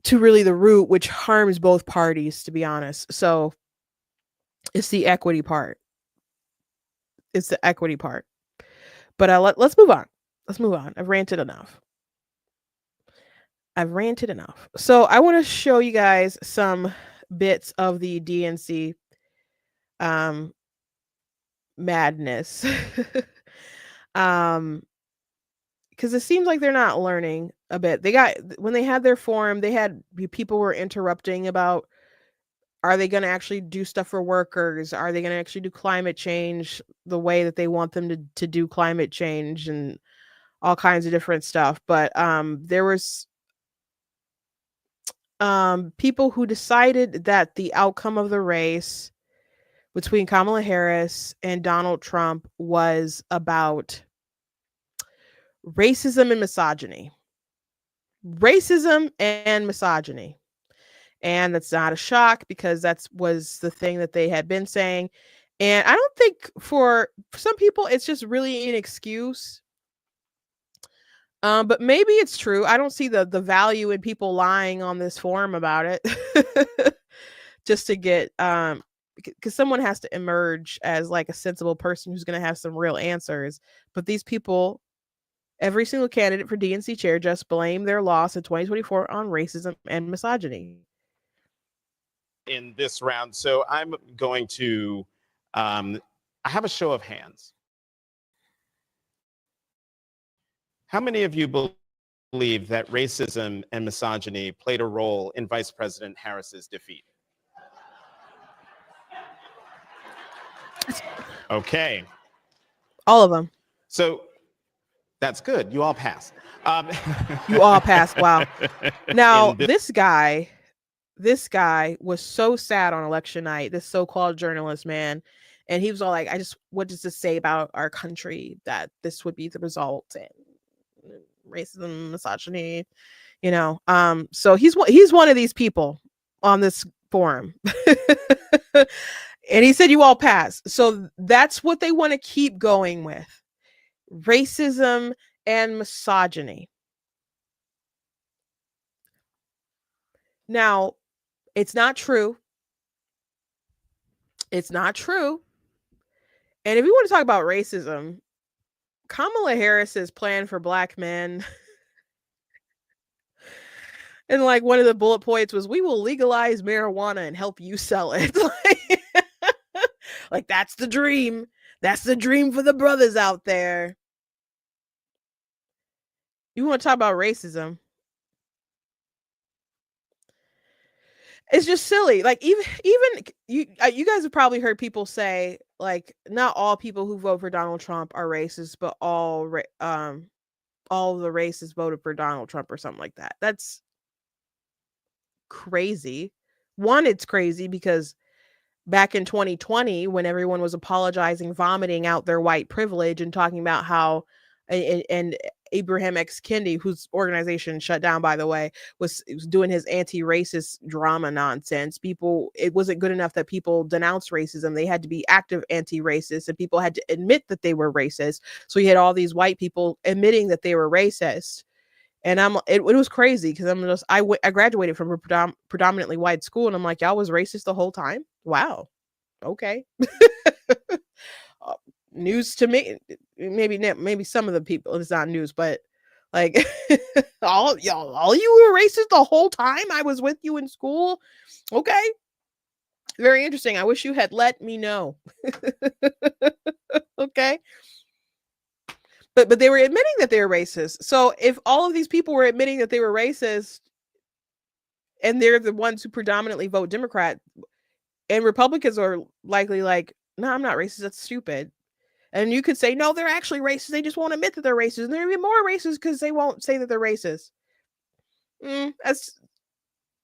S2: to really the root, which harms both parties, to be honest. So it's the equity part. But let's move on. I've ranted enough. So I want to show you guys some bits of the DNC madness. Because it seems like they're not learning a bit. When they had their forum, they had people were interrupting about, are they going to actually do stuff for workers? Are they going to actually do climate change the way that they want them to do climate change, and all kinds of different stuff? But there was people who decided that the outcome of the race between Kamala Harris and Donald Trump was about racism and misogyny. And that's not a shock because was the thing that they had been saying. And I don't think for some people, it's just really an excuse. But maybe it's true. I don't see the value in people lying on this forum about it just to get, because someone has to emerge as like a sensible person who's going to have some real answers. But these people, every single candidate for DNC chair, just blame their loss in 2024 on racism and misogyny.
S7: In this round, so I'm going to, I have a show of hands. How many of you believe that racism and misogyny played a role in Vice President Harris's defeat? Okay.
S2: All of them.
S7: So that's good. You all passed.
S2: You all passed. Wow. Now, this guy was so sad on election night, this so-called journalist, man. And he was all like, what does this say about our country that this would be the result? And racism, misogyny, so he's one of these people on this forum. And he said, you all pass. So that's what they want to keep going with. Racism and misogyny. Now, it's not true. It's not true. And if you want to talk about racism, Kamala Harris's plan for black men, and like one of the bullet points was, we will legalize marijuana and help you sell it. Like that's the dream. That's the dream for the brothers out there. You want to talk about racism? It's just silly. Like even you guys have probably heard people say, like, not all people who vote for Donald Trump are racist, but all the racists voted for Donald Trump or something like that. That's crazy. One, it's crazy because back in 2020, when everyone was apologizing, vomiting out their white privilege and talking about how, and Abraham X. Kendi, whose organization shut down, by the way, was doing his anti-racist drama nonsense. It wasn't good enough that people denounced racism. They had to be active anti-racist, and people had to admit that they were racist. So you had all these white people admitting that they were racist. And it was crazy because I graduated from a predominantly white school, and I'm like, y'all was racist the whole time? Wow. Okay. News to me. Maybe some of the people, it's not news, but like all you were racist the whole time I was with you in school. Okay. Very interesting. I wish you had let me know. Okay. But they were admitting that they were racist. So if all of these people were admitting that they were racist, and they're the ones who predominantly vote Democrat, and Republicans are likely like, no, I'm not racist. That's stupid. And you could say, no, they're actually racist. They just won't admit that they're racist. And they're even more racist because they won't say that they're racist. That's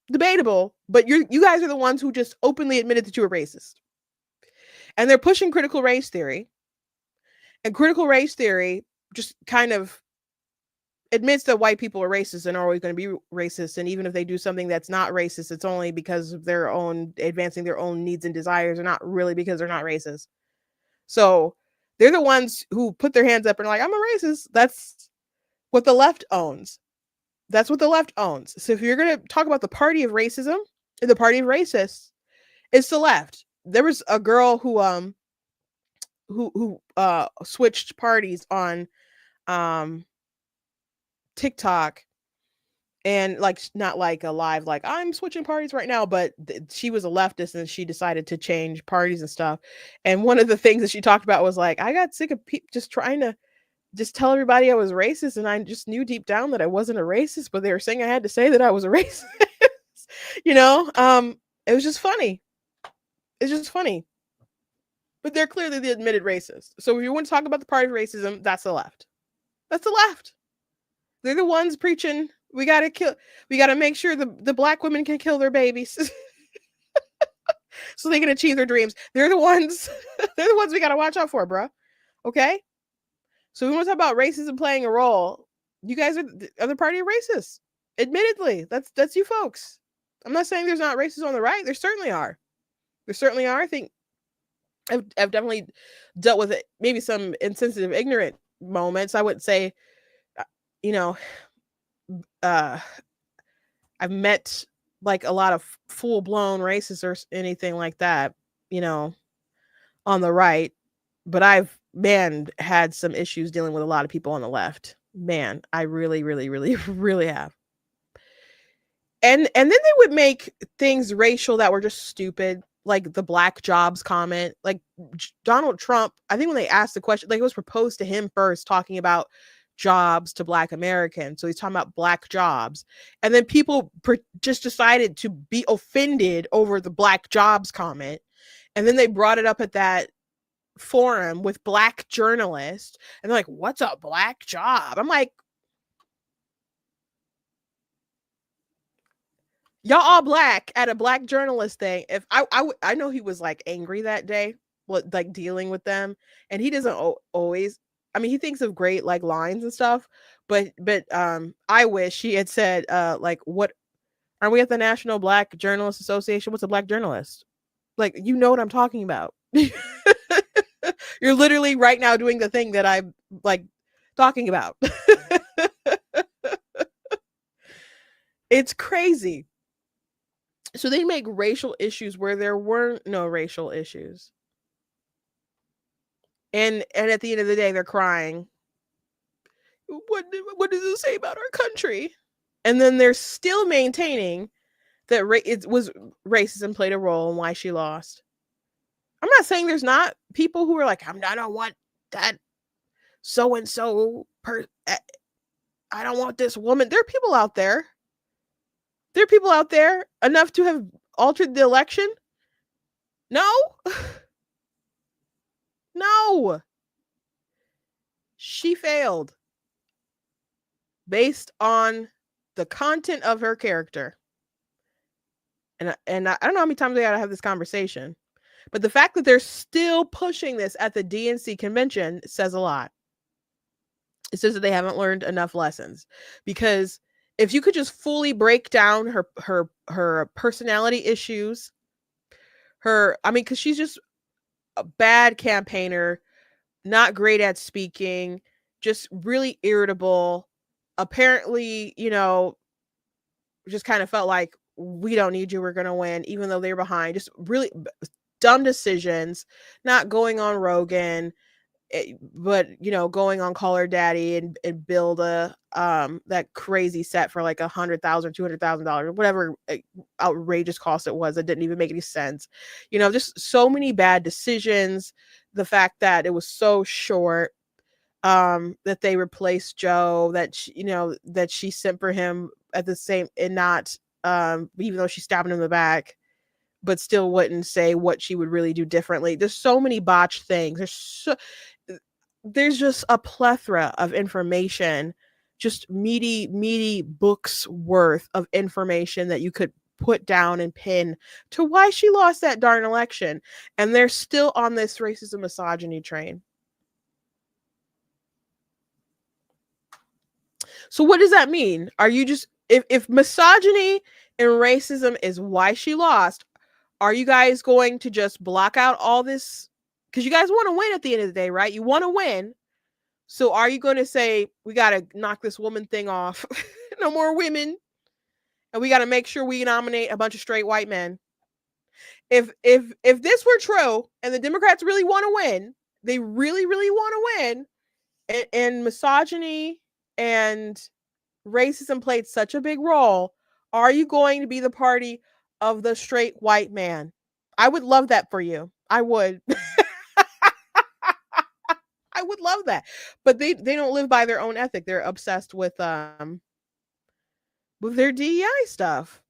S2: debatable. But you guys are the ones who just openly admitted that you were racist. And they're pushing critical race theory. And critical race theory just kind of admits that white people are racist and are always going to be racist. And even if they do something that's not racist, it's only because of their own advancing their own needs and desires, and not really because they're not racist. So they're the ones who put their hands up and are like, I'm a racist. That's what the left owns. That's what the left owns. So if you're going to talk about the party of racism and the party of racists, it's the left. There was a girl who switched parties on TikTok, and like, not like a live, like I'm switching parties right now, but she was a leftist and she decided to change parties and stuff. And one of the things that she talked about was like, I got sick of just trying to just tell everybody I was racist, and I just knew deep down that I wasn't a racist, but they were saying I had to say that I was a racist. It was just funny. It's just funny. But they're clearly the admitted racist. So if you want to talk about the party of racism, that's the left. That's the left. They're the ones preaching, we got to make sure the black women can kill their babies so they can achieve their dreams. They're the ones we got to watch out for, bro. Okay? So we want to talk about racism playing a role. You guys are the party of racists. Admittedly, that's you folks. I'm not saying there's not racists on the right. There certainly are. I think I've definitely dealt with it, maybe some insensitive, ignorant moments. I wouldn't say, I've met like a lot of full-blown racists or anything like that, on the right, but I've had some issues dealing with a lot of people on the left. Man, I really, really, really, really have. And then they would make things racial that were just stupid, like the black jobs comment. Like Donald Trump, I think when they asked the question, like it was proposed to him first, talking about jobs to black Americans. So he's talking about black jobs. And then people just decided to be offended over the black jobs comment. And then they brought it up at that forum with black journalists. And they're like, what's a black job? I'm like, y'all all black at a black journalist thing. If I know he was like angry that day, like dealing with them. And he doesn't always, I mean, he thinks of great like lines and stuff, but I wish he had said like, what are we at the National Black Journalists Association? What's a black journalist? Like, you know what I'm talking about. You're literally right now doing the thing that I'm like talking about. It's crazy. So they make racial issues where there weren't no racial issues. And at the end of the day, they're crying. What does it say about our country? And then they're still maintaining that it was racism played a role in why she lost. I'm not saying there's not people who are like, I don't want that so and so I don't want this woman. There are people out there. There are people out there enough to have altered the election. No. No. She failed based on the content of her character. And I don't know how many times they gotta have this conversation, but the fact that they're still pushing this at the DNC convention says a lot. It says that they haven't learned enough lessons, because if you could just fully break down her personality issues, because she's just a bad campaigner, not great at speaking, just really irritable. Apparently, just kind of felt like, we don't need you, we're going to win, even though they're behind. Just really dumb decisions, not going on Rogan, but going on Call Her Daddy and build that crazy set for like $100,000, $200,000, whatever outrageous cost it was that didn't even make any sense. Just so many bad decisions. The fact that it was so short, that they replaced Joe, that she sent for him at the same, and not even though she stabbed him in the back, but still wouldn't say what she would really do differently. There's so many botched things. There's just a plethora of information, just meaty books worth of information that you could put down and pin to why she lost that darn election. And they're still on this racism, misogyny train. So what does that mean? Are you just, if misogyny and racism is why she lost, are you guys going to just block out all this? Because you guys want to win at the end of the day, right? You want to win. So are you going to say, we got to knock this woman thing off? No more women. And we got to make sure we nominate a bunch of straight white men. If this were true and the Democrats really want to win, they really, really want to win, and misogyny and racism played such a big role, are you going to be the party of the straight white man? I would love that for you. I would. I would love that. But they don't live by their own ethic. They're obsessed with their DEI stuff.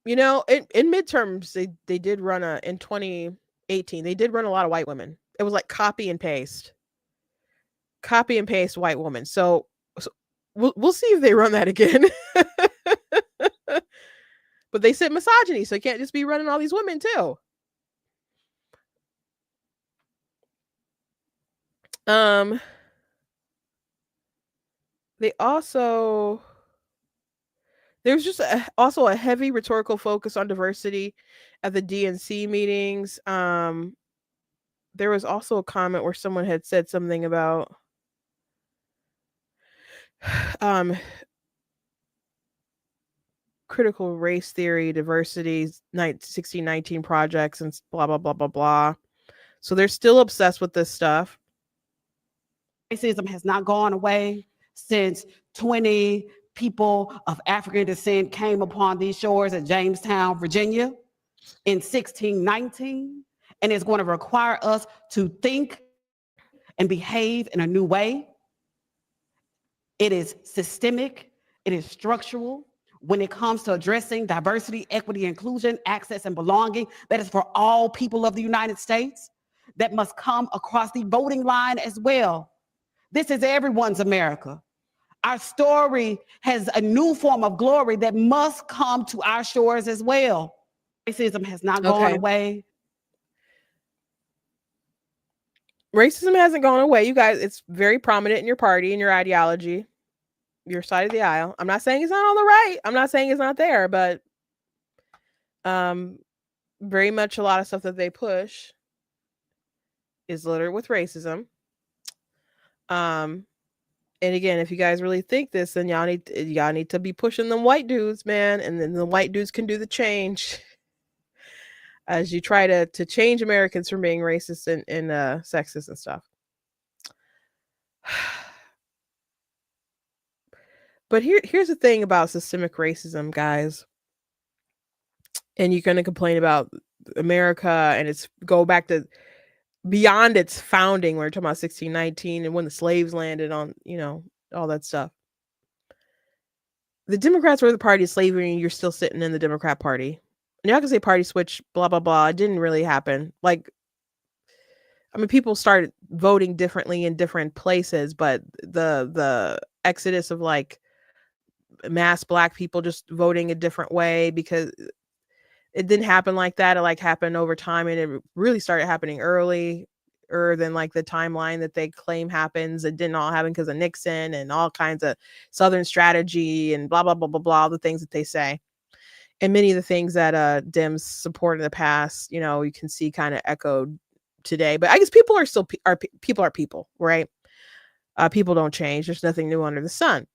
S2: In midterms, they did run in 2018, they did run a lot of white women. It was like copy and paste white woman. So we'll see if they run that again. But they said misogyny, so you can't just be running all these women too. They also, there's just also a heavy rhetorical focus on diversity at the DNC meetings. There was also a comment where someone had said something about critical race theory, diversity, 1619 projects, and blah, blah, blah, blah, blah. So they're still obsessed with this stuff.
S8: Racism has not gone away since 20 people of African descent came upon these shores at Jamestown, Virginia in 1619. And it's going to require us to think and behave in a new way. It is systemic, it is structural. When it comes to addressing diversity, equity, inclusion, access, and belonging, that is for all people of the United States. That must come across the voting line as well. This is everyone's America. Our story has a new form of glory that must come to our shores as well. Racism has not gone away.
S2: Racism hasn't gone away. You guys, it's very prominent in your party and your ideology, your side of the aisle. I'm not saying it's not on the right. I'm not saying it's not there, but very much a lot of stuff that they push is littered with racism. And again, if you guys really think this, then y'all need to be pushing them white dudes, man, and then the white dudes can do the change as you try to change Americans from being racist and sexist and stuff. But here's the thing about systemic racism, guys. And you're going to complain about America and it's go back to beyond its founding, where we're talking about 1619 and when the slaves landed on, all that stuff. The Democrats were the party of slavery and you're still sitting in the Democrat Party. And y'all can say party switch, blah, blah, blah. It didn't really happen. People started voting differently in different places, but the exodus of mass Black people just voting a different way, because it didn't happen like that. It happened over time, and it really started happening earlier than the timeline that they claim happens. It didn't all happen because of Nixon and all kinds of Southern strategy and blah, blah, blah, blah, blah, all the things that they say. And many of the things that Dems support in the past, you can see kind of echoed today. But I guess people are still people are people, right? People don't change. There's nothing new under the sun.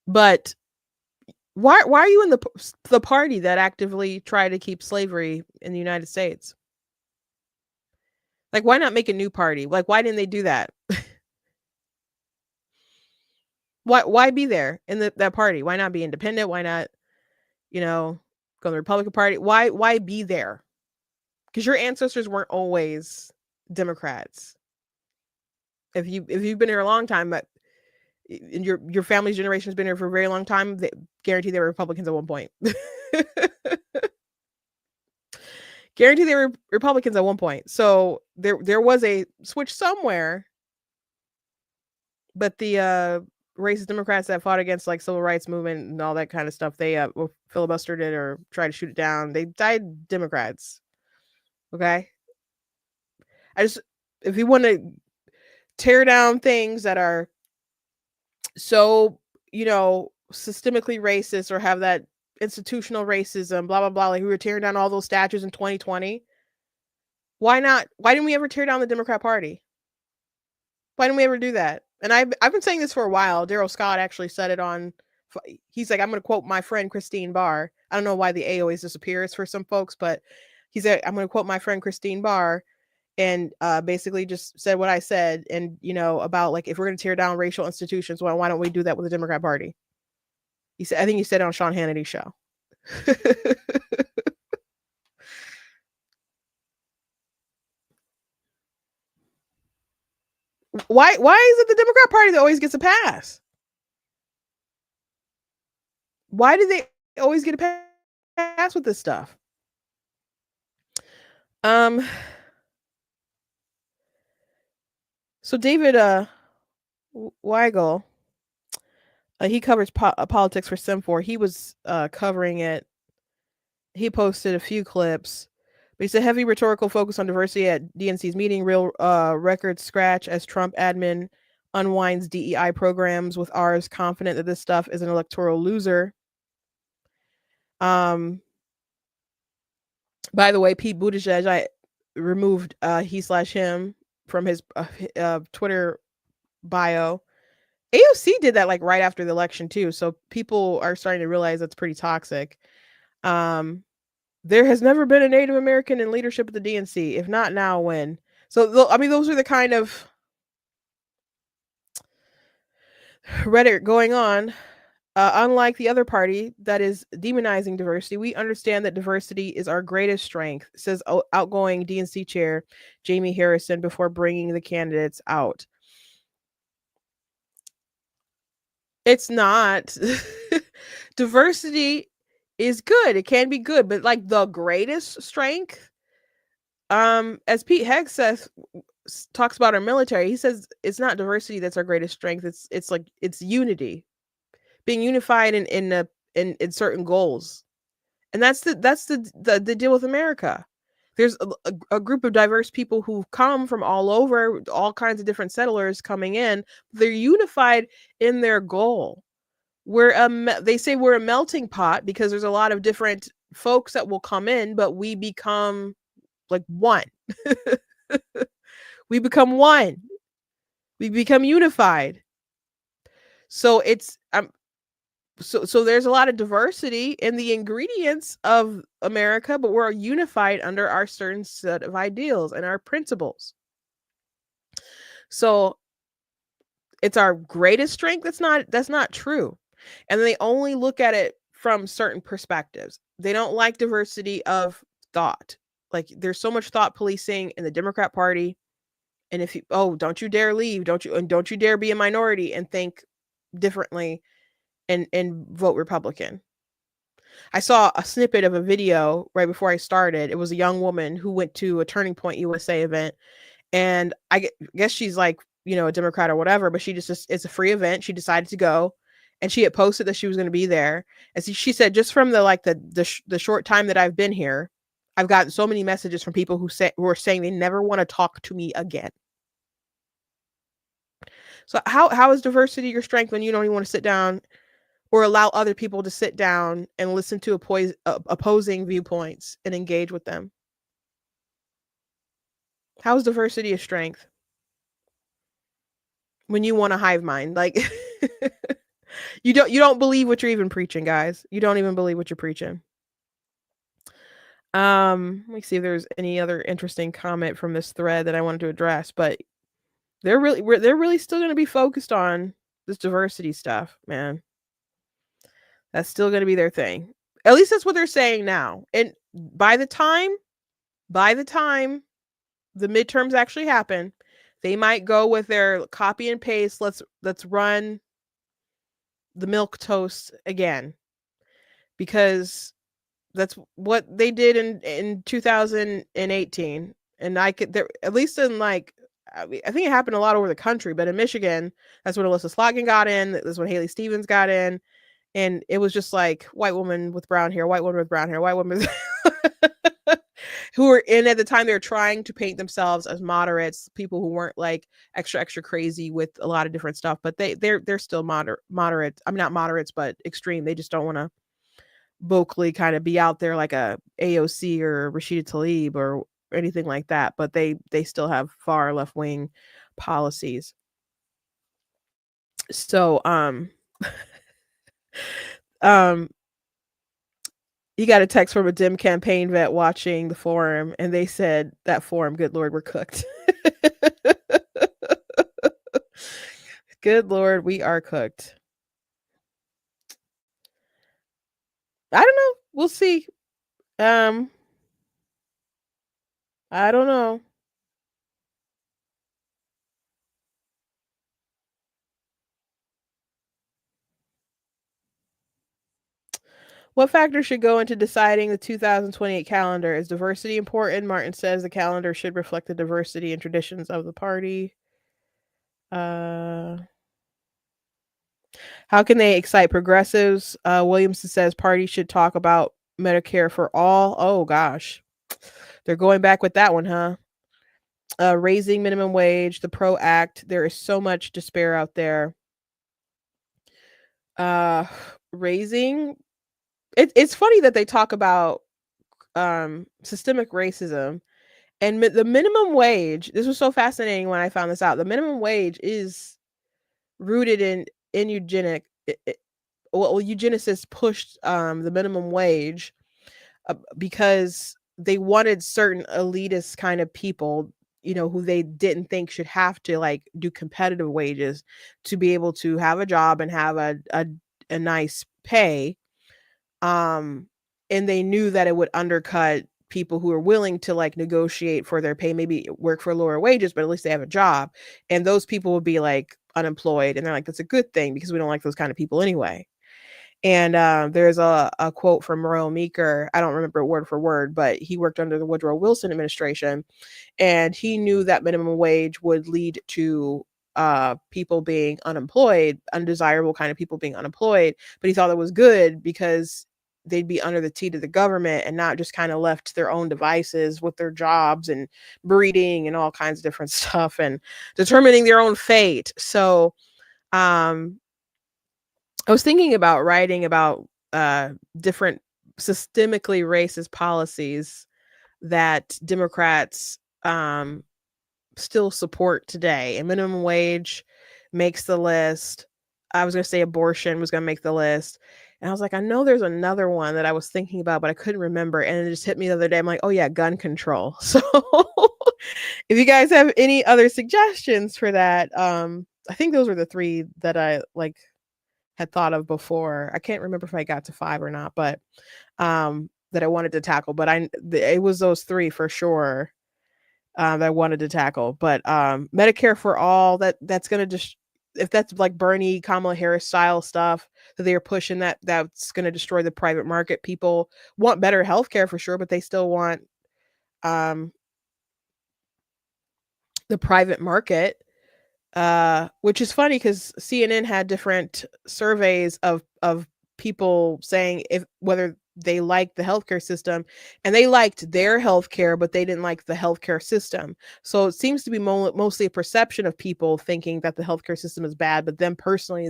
S2: But why are you in the party that actively try to keep slavery in the United States? Why not make a new party? Why didn't they do that? Why be there in that party? Why not be independent? Why not, go to the Republican Party? Why be there? Because your ancestors weren't always Democrats. If you've been here a long time, but your family's generation has been here for a very long time, they guarantee they were Republicans at one point. Guarantee they were Republicans at one point. So there was a switch somewhere. But the racist Democrats that fought against civil rights movement and all that kind of stuff, they filibustered it or tried to shoot it down. They died Democrats. Okay. If you want to tear down things that are so, systemically racist or have that institutional racism, blah, blah, blah, we were tearing down all those statues in 2020. Why didn't we ever tear down the Democrat Party? Why didn't we ever do that? And I've been saying this for a while. Daryl Scott actually said it on, he's like, I'm going to quote my friend Christine Barr. I don't know why the A always disappears for some folks, but he said, I'm going to quote my friend Christine Barr, and basically just said what I said. And, about if we're going to tear down racial institutions, why don't we do that with the Democrat Party? I think he said it on Sean Hannity's show. Why is it the Democrat Party that always gets a pass? Why do they always get a pass with this stuff? So David Weigel, he covers politics for Sim4. He was covering it. He posted a few clips. But he said heavy rhetorical focus on diversity at DNC's meeting, real record scratch as Trump admin unwinds DEI programs with ours, confident that this stuff is an electoral loser. By the way, Pete Buttigieg, I removed he/him from his Twitter bio. AOC did that right after the election too. So people are starting to realize that's pretty toxic. There has never been a Native American in leadership at the DNC. If not now, when? So, those are the kind of rhetoric going on. Unlike the other party that is demonizing diversity, we understand that diversity is our greatest strength, says outgoing DNC chair Jamie Harrison before bringing the candidates out. It's not. Diversity is good. It can be good, but the greatest strength, as Pete Hegseth talks about our military, he says it's not diversity that's our greatest strength. It's unity, being unified in certain goals, and that's the deal with America. There's a group of diverse people who come from all over, all kinds of different settlers coming in. They're unified in their goal. They say we're a melting pot because there's a lot of different folks that will come in, but we become one. We become one. We become unified. So it's so there's a lot of diversity in the ingredients of America, but we're unified under our certain set of ideals and our principles. So it's our greatest strength. That's not true. And they only look at it from certain perspectives. They don't like diversity of thought. Like there's so much thought policing in the Democrat Party. And if you, don't you dare leave, don't you dare be a minority and think differently and vote Republican. I saw a snippet of a video right before I started. It was a young woman who went to a Turning Point USA event, and I guess she's like, a Democrat or whatever, but it's a free event. She decided to go, and she had posted that she was going to be there. And so she said, just from the short time that I've been here, I've gotten so many messages from people who are saying they never want to talk to me again. So how is diversity your strength when you don't even want to sit down or allow other people to sit down and listen to opposing viewpoints and engage with them? How is diversity a strength when you want a hive mind? Like you don't believe what you're even preaching, guys. You don't even believe what you're preaching. Let me see if there's any other interesting comment from this thread that I wanted to address, but they're really still going to be focused on this diversity stuff, man. That's still going to be their thing. At least that's what they're saying now. And by the time the midterms actually happen, they might go with their copy and paste. Let's run the milk toast again, because that's what they did in 2018. And at least in I think it happened a lot over the country, but in Michigan, that's when Alyssa Slotkin got in. That's when Haley Stevens got in. And it was just like white woman with brown hair, white woman with brown hair, white woman who were in at the time. They were trying to paint themselves as moderates, people who weren't like extra crazy with a lot of different stuff, but they're still moderate. I'm not moderates, but extreme. They just don't want to vocally kind of be out there like a AOC or Rashida Tlaib or anything like that, but they still have far left wing policies. So you got a text from a Dem campaign vet watching the forum, and they said that forum, good Lord, we're cooked. Good Lord, we are cooked. I don't know. We'll see. I don't know. What factors should go into deciding the 2028 calendar? Is diversity important? Martin says the calendar should reflect the diversity and traditions of the party. How can they excite progressives? Williamson says parties should talk about Medicare for all. Oh gosh, they're going back with that one, huh? Raising minimum wage, the PRO Act. There is so much despair out there. Raising. It's funny that they talk about systemic racism and the minimum wage. This was so fascinating when I found this out. The minimum wage is rooted in eugenic. Eugenicists pushed the minimum wage because they wanted certain elitist kind of people, who they didn't think should have to like do competitive wages to be able to have a job and have a nice pay. And they knew that it would undercut people who are willing to like negotiate for their pay, maybe work for lower wages, but at least they have a job. And those people would be like unemployed. And they're like, that's a good thing because we don't like those kind of people anyway. And there's a quote from Merle Meeker. I don't remember it word for word, but he worked under the Woodrow Wilson administration. And he knew that minimum wage would lead to people being unemployed, undesirable kind of people being unemployed. But he thought it was good because they'd be under the teat of the government and not just kind of left to their own devices with their jobs and breeding and all kinds of different stuff and determining their own fate. So I was thinking about writing about different systemically racist policies that Democrats still support today. And minimum wage makes the list. I was going to say abortion was going to make the list. And I was like, I know there's another one that I was thinking about, but I couldn't remember. And it just hit me the other day. I'm like, oh yeah, gun control. So if you guys have any other suggestions for that, I think those were the 3 that I like had thought of before. I can't remember if I got to 5 or not, but that I wanted to tackle. But it was those 3 for sure that I wanted to tackle. But Medicare for all, that's going to just, if that's like Bernie, Kamala Harris style stuff that they're pushing, that's going to destroy the private market. People want better healthcare for sure, but they still want the private market, which is funny because CNN had different surveys of people saying whether they liked the healthcare system, and they liked their healthcare, but they didn't like the healthcare system. So it seems to be mostly a perception of people thinking that the healthcare system is bad, but then personally,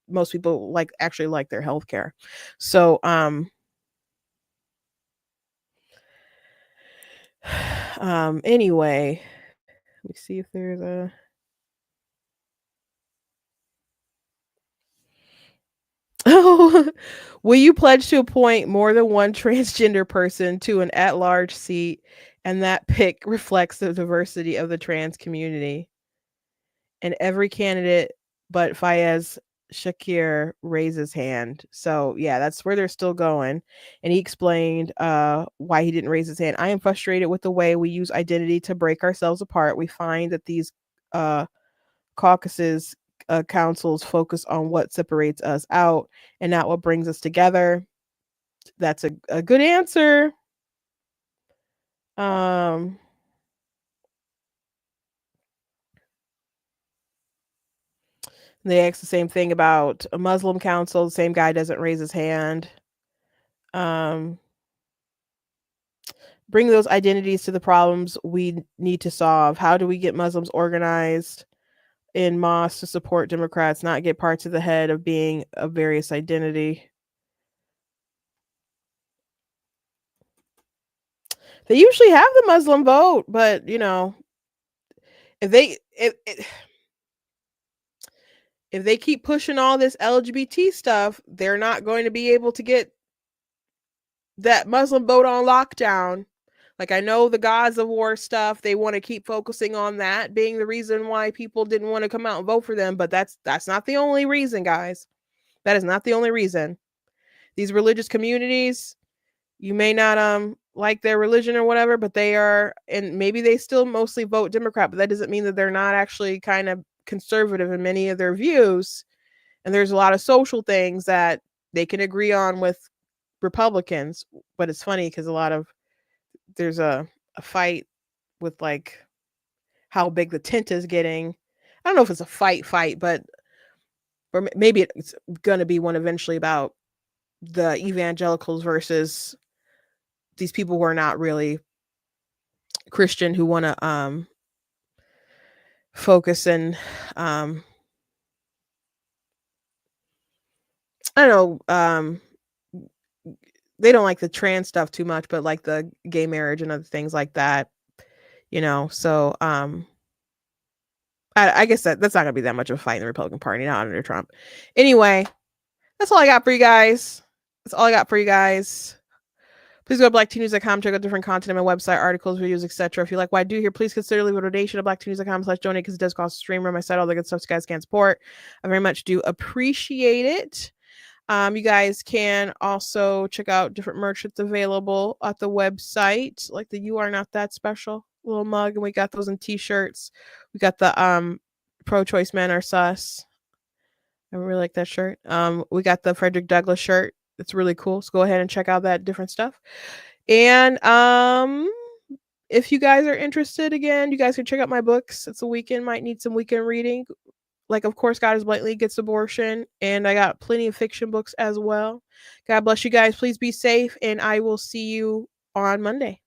S2: most people actually like their healthcare. So anyway, let me see if there's a. Oh, will you pledge to appoint more than one transgender person to an at-large seat, and that pick reflects the diversity of the trans community? And every candidate but Fayez Shakir raised his hand. So yeah, that's where they're still going. And he explained why he didn't raise his hand. I am frustrated with the way we use identity to break ourselves apart. We find that these caucuses councils focus on what separates us out and not what brings us together. That's a good answer. They asked the same thing about a Muslim council. The same guy doesn't raise his hand. Bring those identities to the problems we need to solve. How do we get Muslims organized in mosques to support Democrats, not get parts of the head of being a various identity? They usually have the Muslim vote, but if they keep pushing all this LGBT stuff, they're not going to be able to get that Muslim vote on lockdown. Like, I know the Gaza war stuff, they want to keep focusing on that being the reason why people didn't want to come out and vote for them, but that's not the only reason, guys. That is not the only reason. These religious communities, you may not like their religion or whatever, but they are, and maybe they still mostly vote Democrat, but that doesn't mean that they're not actually kind of conservative in many of their views. And there's a lot of social things that they can agree on with Republicans. But it's funny because there's a fight with like how big the tent is getting. I don't know if it's a fight, but or maybe it's going to be one eventually about the evangelicals versus these people who are not really Christian, who want to focus and I don't know, they don't like the trans stuff too much, but like the gay marriage and other things like that, so I guess that's not gonna be that much of a fight in the Republican Party, not under Trump. Anyway, that's all I got for you guys. Please go to blacktnews.com, check out different content on my website, articles, videos, etc. If you like what I do here, please consider leaving a donation at blacktnews.com/donate, because it does cost a stream, run my site, all the good stuff you guys can support. I very much do appreciate it. You guys can also check out different merch that's available at the website, like the You Are Not That Special little mug, and we got those in t-shirts. We got the Pro-Choice Men Are Sus. I really like that shirt. We got the Frederick Douglass shirt. It's really cool. So go ahead and check out that different stuff. And if you guys are interested, again, you guys can check out my books. It's a weekend, might need some weekend reading. Like, of course, God is Blatantly Gets Abortion. And I got plenty of fiction books as well. God bless you guys. Please be safe. And I will see you on Monday.